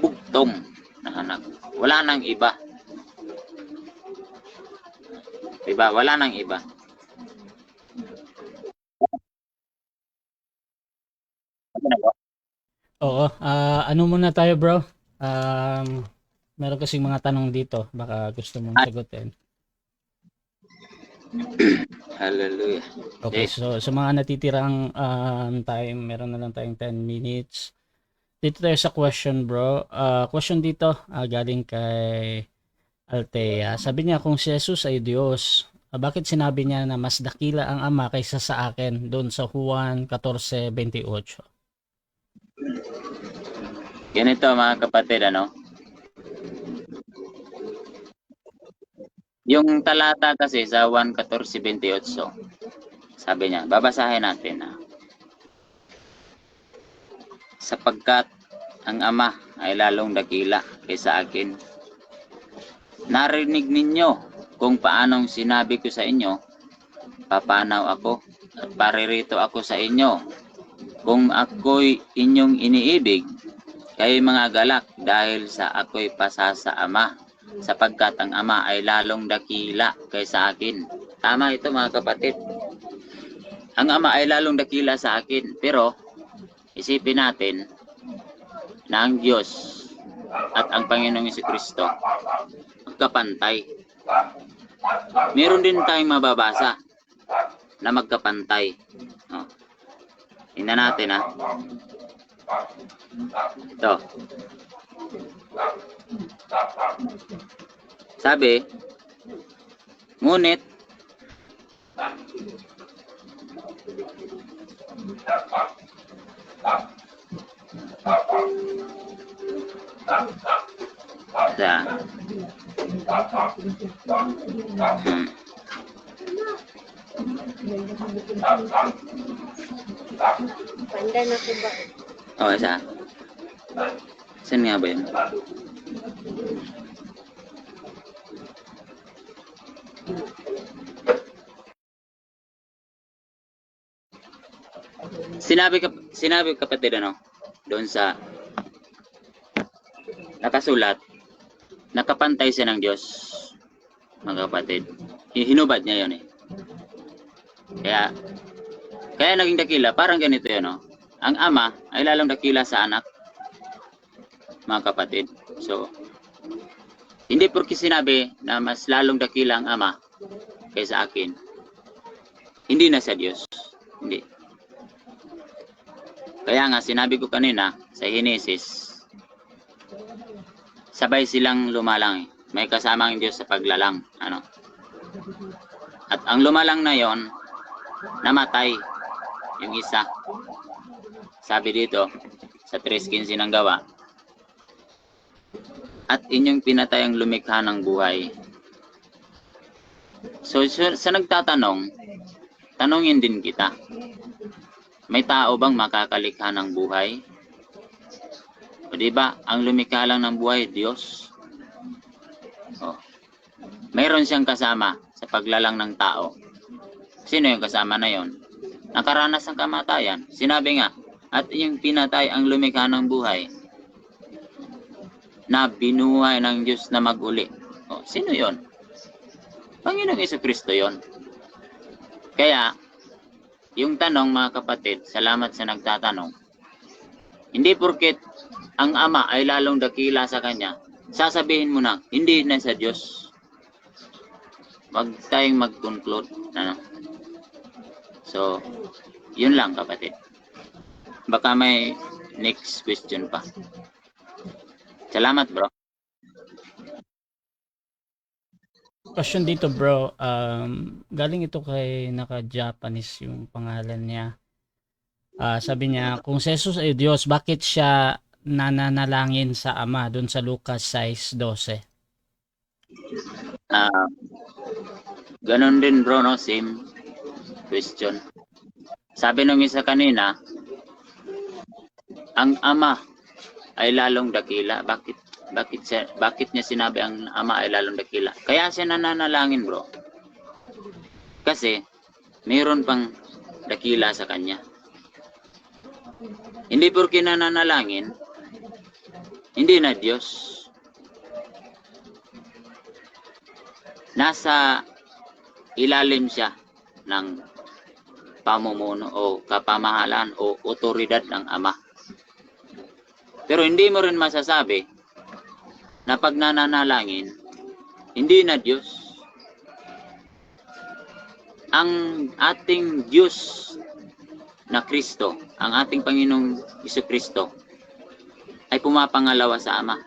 Bugtong na anak. Wala nang iba. Diba? Wala nang iba. Oo, ano muna tayo bro? Meron kasing mga tanong dito, baka gusto mong sagutin. Hallelujah. Okay, so sa mga natitirang time, meron na lang tayong 10 minutes. Dito tayo sa question bro. Question dito, galing kay Altea. Sabi niya, kung si Jesus ay Diyos, bakit sinabi niya na mas dakila ang Ama kaysa sa akin doon sa Juan 14:28? Ganito mga kapatid, ano? Yung talata kasi sa 1:14-28, sabi niya, babasahin natin. Sapagkat ang Ama ay lalong dakila kaysa akin. Narinig ninyo kung paanong sinabi ko sa inyo, papanaw ako at paririto ako sa inyo. Kung ako'y inyong iniibig, kayo mga galak dahil sa ako'y pasa sa Ama, sapagkat ang Ama ay lalong dakila kaysa akin. Tama ito mga kapatid. Ang Ama ay lalong dakila sa akin, pero isipin natin na ang Diyos at ang Panginoong Jesucristo magkapantay. Meron din tayong mababasa na magkapantay. Tingnan natin ha. Ito. Sabi, ngunit Pandan ako ba? oh, isa. Saan nga ba yun? Sinabi kapatid, ano, doon sa nakasulat, nakapantay siya ng Diyos, mga kapatid. Hinubad niya yun eh. Kaya naging dakila, parang ganito yun, no? Ang Ama ay lalong dakila sa anak, mga kapatid. So, hindi porke sinabi na mas lalong dakila ang Ama kaysa akin, hindi na sa Diyos. Hindi. Kaya nga, sinabi ko kanina sa Genesis, sabay silang lumalang eh. May kasama ang Diyos sa paglalang. Ano? At ang lumalang na yon, namatay yung isa. Sabi dito, sa 3:15 ng Gawa, at inyong pinatay ang lumikha ng buhay. So, sa nagtatanong, tanongin din kita, may tao bang makakalikha ng buhay? O diba, ang lumikha lang ng buhay, Diyos. O, mayroon siyang kasama sa paglalang ng tao. Sino yung kasama na yon? Nakaranas ng kamatayan. Sinabi nga, at yung pinatay ang lumikha ng buhay, na binuhay ng Diyos na mag-uli. O, sino yon? Panginoong Jesucristo yon. Kaya, yung tanong mga kapatid, salamat sa nagtatanong, hindi porket ang Ama ay lalong dakila sa Kanya, sasabihin mo na, hindi na sa Diyos. Wag tayong mag-conclude. Ano? So, Yun lang, kapatid. Baka may next question pa. Salamat, bro. Question dito, bro. Galing ito kay naka-Japanese yung pangalan niya. Sabi niya, kung si Jesus ay Diyos, bakit siya nananalangin sa Ama doon sa Lucas 6:12? Ah, Ganon din, bro, no? Same question. Sabi nung isa kanina, ang Ama ay lalong dakila. Bakit niya sinabi ang Ama ay lalong dakila? Kaya siya nananalangin, bro. Kasi mayroon pang dakila sa kanya. Hindi porke nananalangin, hindi na Diyos. Nasa ilalim siya ng pamumuno o kapamahalan o otoridad ng Ama. Pero hindi mo rin masasabi na pag nananalangin, hindi na Diyos. Ang ating Diyos na Kristo, ang ating Panginoong Jesucristo, ay pumapangalawa sa Ama.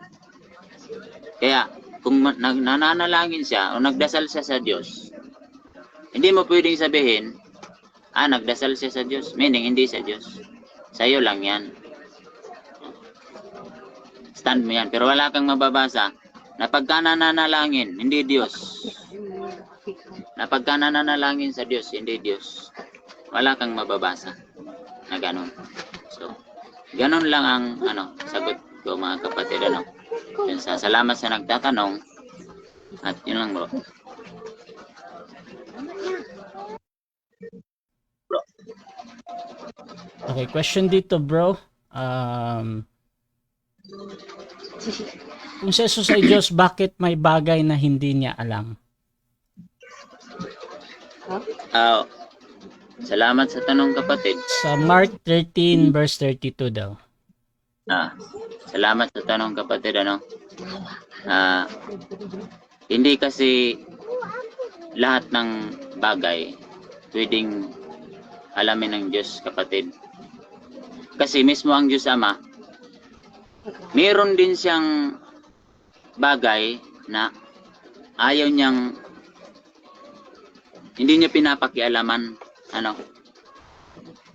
Kaya, kung nananalangin siya o nagdasal siya sa Diyos, hindi mo pwedeng sabihin, nagdasal siya sa Diyos, meaning hindi sa Diyos. Sa'yo lang yan. Stand mo yan. Pero wala kang mababasa na pagka nananalangin, hindi Diyos. Na pagka nananalangin sa Diyos, hindi Diyos. Wala kang mababasa na ganun. So, ganun lang ang sagot ko, mga kapatid. Salamat sa nagtatanong. At yun lang, bro. Okay, question dito, bro. Kung si Jesus ay Diyos, bakit may bagay na hindi niya alam? Salamat sa tanong, kapatid. Sa Mark 13 verse 32 daw. Salamat sa tanong, kapatid. Hindi kasi lahat ng bagay pwedeng alamin ng Diyos, kapatid. Kasi mismo ang Diyos Ama, meron din siyang bagay na ayaw niyang, hindi niya pinapakialaman.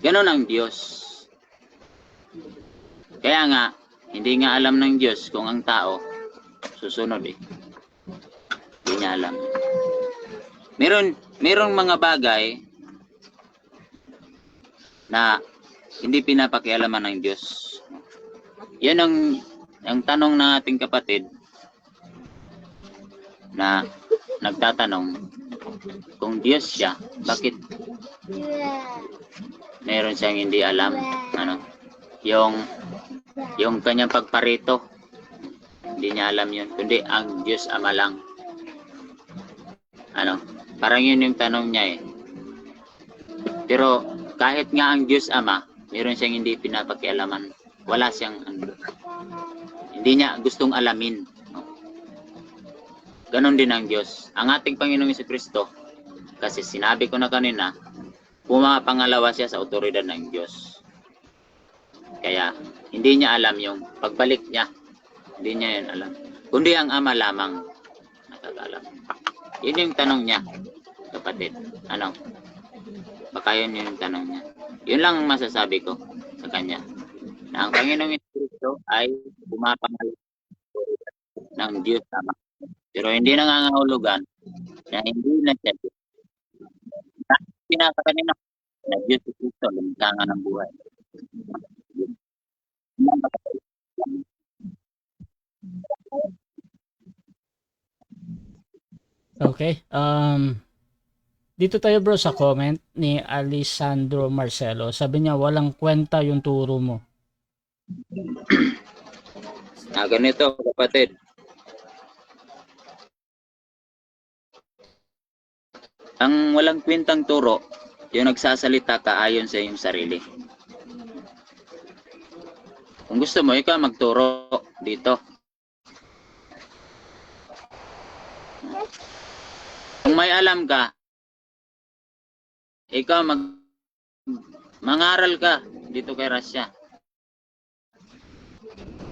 Ganon ang Diyos. Kaya nga, hindi nga alam ng Diyos kung ang tao susunod eh. Hindi niya alam. Merong mga bagay na hindi pinapakialaman ng Diyos. Yan ang tanong ng ating kapatid na nagtatanong, kung Diyos siya, bakit meron siyang hindi alam? Yung kanyang pagparito, hindi niya alam yun, kundi ang Diyos Ama lang. Parang yun yung tanong niya eh. Pero kahit nga ang Diyos Ama, meron siyang hindi pinapakialaman. Wala siyang hindi niya gustong alamin. Ganon din ang Diyos. Ang ating Panginoong Jesucristo, kasi sinabi ko na kanina, pumapangalawa siya sa otoridad ng Diyos. Kaya hindi niya alam yung pagbalik niya. Hindi niya yun alam. Kundi ang Ama lamang nakakaalam. Yun yung tanong niya, kapatid. Baka yun yung tanong niya. Yun lang ang masasabi ko sa kanya. Na ang Panginoong Jesucristo ay pumapangalawa ng Diyos Ama. Pero hindi nangangahulugan na hindi na siya Diyos. Pinasa kanina na Diyos Jesucristo, lumikha ng buhay. Okay. Dito tayo, bro, sa comment ni Alessandro Marcelo. Sabi niya, walang kwenta yung turo mo. Ganito, kapatid. Ang walang kwentang turo, yung nagsasalita ka ayon sa iyong sarili. Kung gusto mo, ikaw magturo dito. Kung may alam ka, ikaw mangaral ka dito kay Rasya.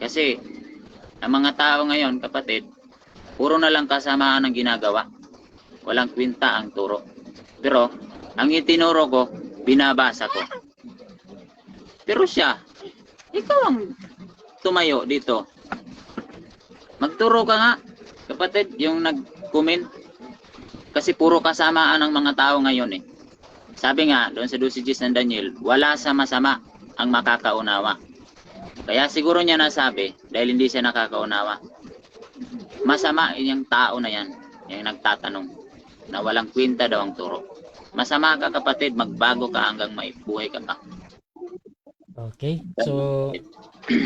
Kasi ang mga tao ngayon, kapatid, puro na lang kasamaan ang ginagawa. Walang kwenta ang turo. Pero ang itinuro ko, binabasa ko. Pero siya, ikaw ang tumayo dito. Magturo ka nga, kapatid, yung nag-comment. Kasi puro kasamaan ang mga tao ngayon eh. Sabi nga, doon sa 12 ng Daniel, wala sa masama ang makakaunawa. Kaya siguro niya nasabi, dahil hindi siya nakakaunawa. Masama yung tao na yan, yung nagtatanong, na walang kwenta daw ang turo. Masama ka kapatid, magbago ka hanggang maibuhay ka pa. Okay. So,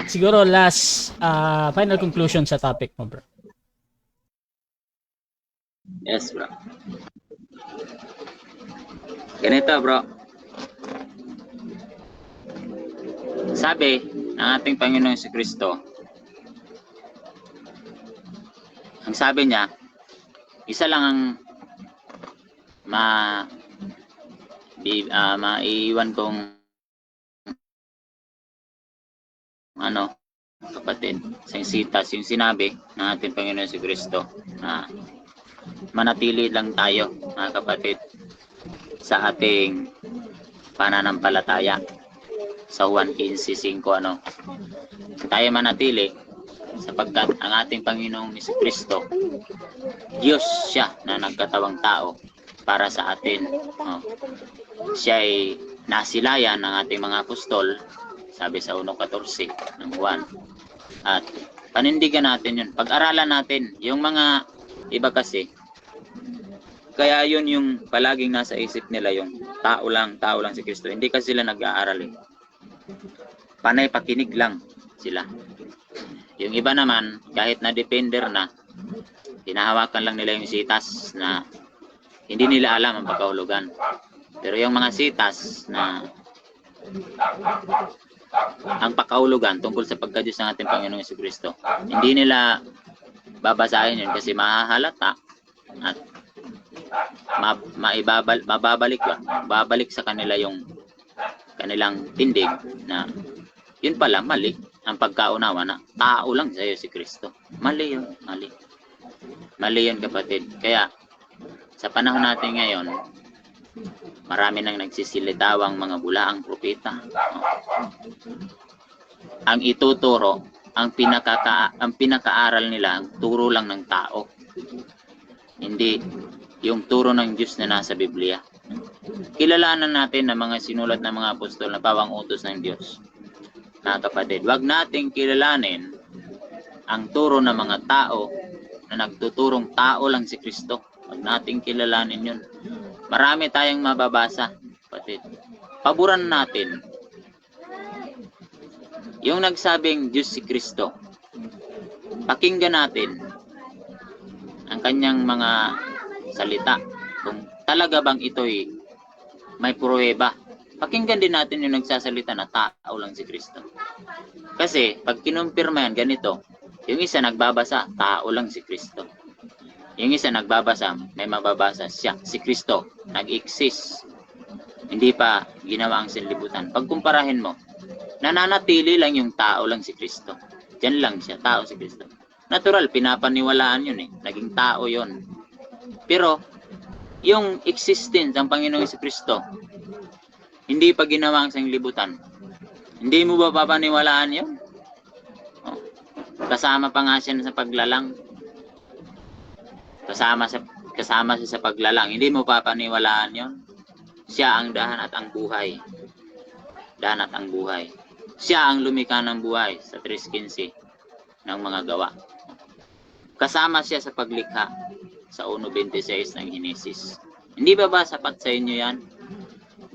siguro last final conclusion sa topic mo, bro. Yes, bro. Ganito, bro. Sabi ng ating Panginoong Jesucristo, ang sabi niya, isa lang ang maiiwan kong kapatid, sangsitas yung sinabi ng ating Panginoon Jesucristo na manatili lang tayo, mga kapatid, sa ating pananampalataya. Sa Juan 15:5, tayo manatili sapagkat ang ating Panginoong Jesucristo, Diyos siya na nagkatawang tao para sa atin. Siya ay nasilayan ng ating mga apostol, sabi sa 1:14 ng Juan. At panindigan natin yun. Pag-aralan natin. Yung mga iba kasi, kaya yun yung palaging nasa isip nila, yung tao lang si Kristo. Hindi kasi sila nag-aaral eh. Panay pakinig lang sila. Yung iba naman, kahit na depender na, hinahawakan lang nila yung sitas na hindi nila alam ang pagkahulugan. Pero yung mga sitas na ang pagkahulugan tungkol sa pagka-Diyos ng ating Panginoong Jesucristo, hindi nila babasahin yun kasi mahahalata at babalik sa kanila yung kanilang tindig na yun pala mali ang pagkaunawa na tao lang sa iyo si Kristo. Mali yun, mali. Mali yun kapatid. Kaya sa panahon natin ngayon, marami nang nagsisilitawang mga bulaang propeta. Ang ituturo, ang pinakaaral nila, ang turo lang ng tao. Hindi yung turo ng Diyos na nasa Biblia. Kilalanan natin na mga sinulat ng mga apostol na pawang utos ng Diyos. Na kapatid, wag nating kilalanin ang turo ng mga tao na nagtuturong tao lang si Kristo. Wag nating kilalanin yun. Marami tayong mababasa, kapatid. Paboran natin yung nagsabing Diyos si Kristo. Pakinggan natin ang kanyang mga salita. Kung talaga bang ito'y may pruweba. Pakinggan din natin yung nagsasalita na tao lang si Kristo. Kasi pag kinumpirma yan ganito, yung isa nagbabasa, tao lang si Kristo. Yung isa nagbabasa, may mababasa siya, si Kristo, nag-exist. Hindi pa ginawa ang sanlibutan. Pag kumparahin mo, nananatili lang yung tao lang si Kristo. Diyan lang siya, tao si Kristo. Natural, pinapaniwalaan yun eh. Naging tao yun. Pero, yung existence ng Panginoong si Kristo, hindi pa ginawa ang sanlibutan. Hindi mo ba papaniwalaan yun? Kasama pa nga siya sa paglalang. Kasama siya sa paglalang. Hindi mo papaniwalaan yun? Siya ang dahan at ang buhay. Dahan at ang buhay. Siya ang lumikha ng buhay sa 3:15 ng mga gawa. Kasama siya sa paglikha sa 1:26 ng Henesis. Hindi ba sapat sa inyo yan?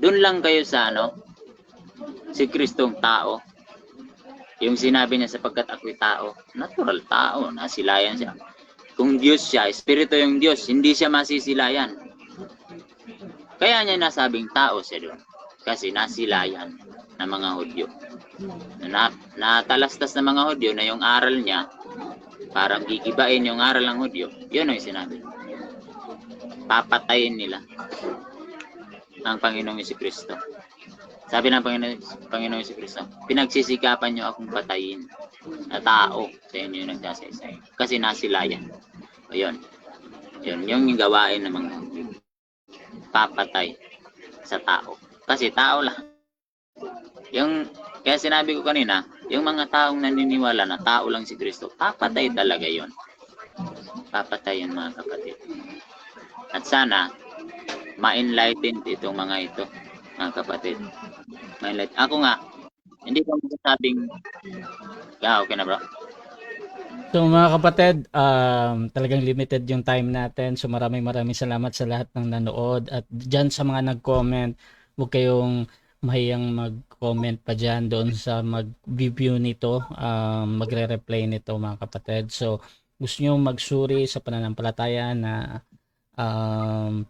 Doon lang kayo sa si Kristong tao. Yung sinabi niya sapagkat ako'y tao. Natural tao, nasilayan siya. Kung Diyos siya, Espiritu yung Diyos, hindi siya masisilayan. Kaya niya nasabing tao siya doon. Kasi nasilayan ng mga Hudyo. Natalastas ng mga Hudyo na yung aral niya, parang gigibain yung aral ng Hudyo. Yun ang sinabi. Papatayin nila ang Panginoong Jesucristo. Sabi ng Panginoon si Kristo, pinagsisikapan nyo akong patayin na tao sa inyo yung nagsasaysay. Kasi nasilayan. O yun. Yun yung gawain ng mga papatay sa tao. Kasi tao lang. Kaya sinabi ko kanina, yung mga taong naniniwala na tao lang si Kristo, papatay talaga yun. Papatay yun mga kapatid. At sana, ma-enlightened itong mga ito, mga kapatid. Ako nga, hindi ko masasabing, okay na bro. So mga kapatid, talagang limited yung time natin. So maraming salamat sa lahat ng nanood. At dyan sa mga nag-comment, huwag kayong mahiyang mag-comment pa dyan doon sa mag-view nito, magre-replay nito mga kapatid. So gusto nyo magsuri sa pananampalataya na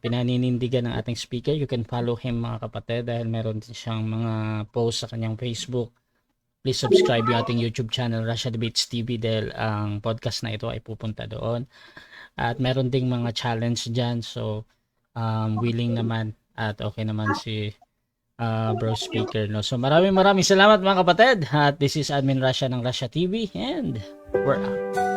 pinaninindigan ng ating speaker, you can follow him mga kapatid dahil meron din siyang mga post sa kanyang Facebook. Please subscribe yung ating YouTube channel, Russia Debates TV, dahil ang podcast na ito ay pupunta doon. At meron ding mga challenge dyan, so willing naman at okay naman si bro speaker. No? So maraming salamat mga kapatid. At this is Admin Russia ng Russia TV and we're out.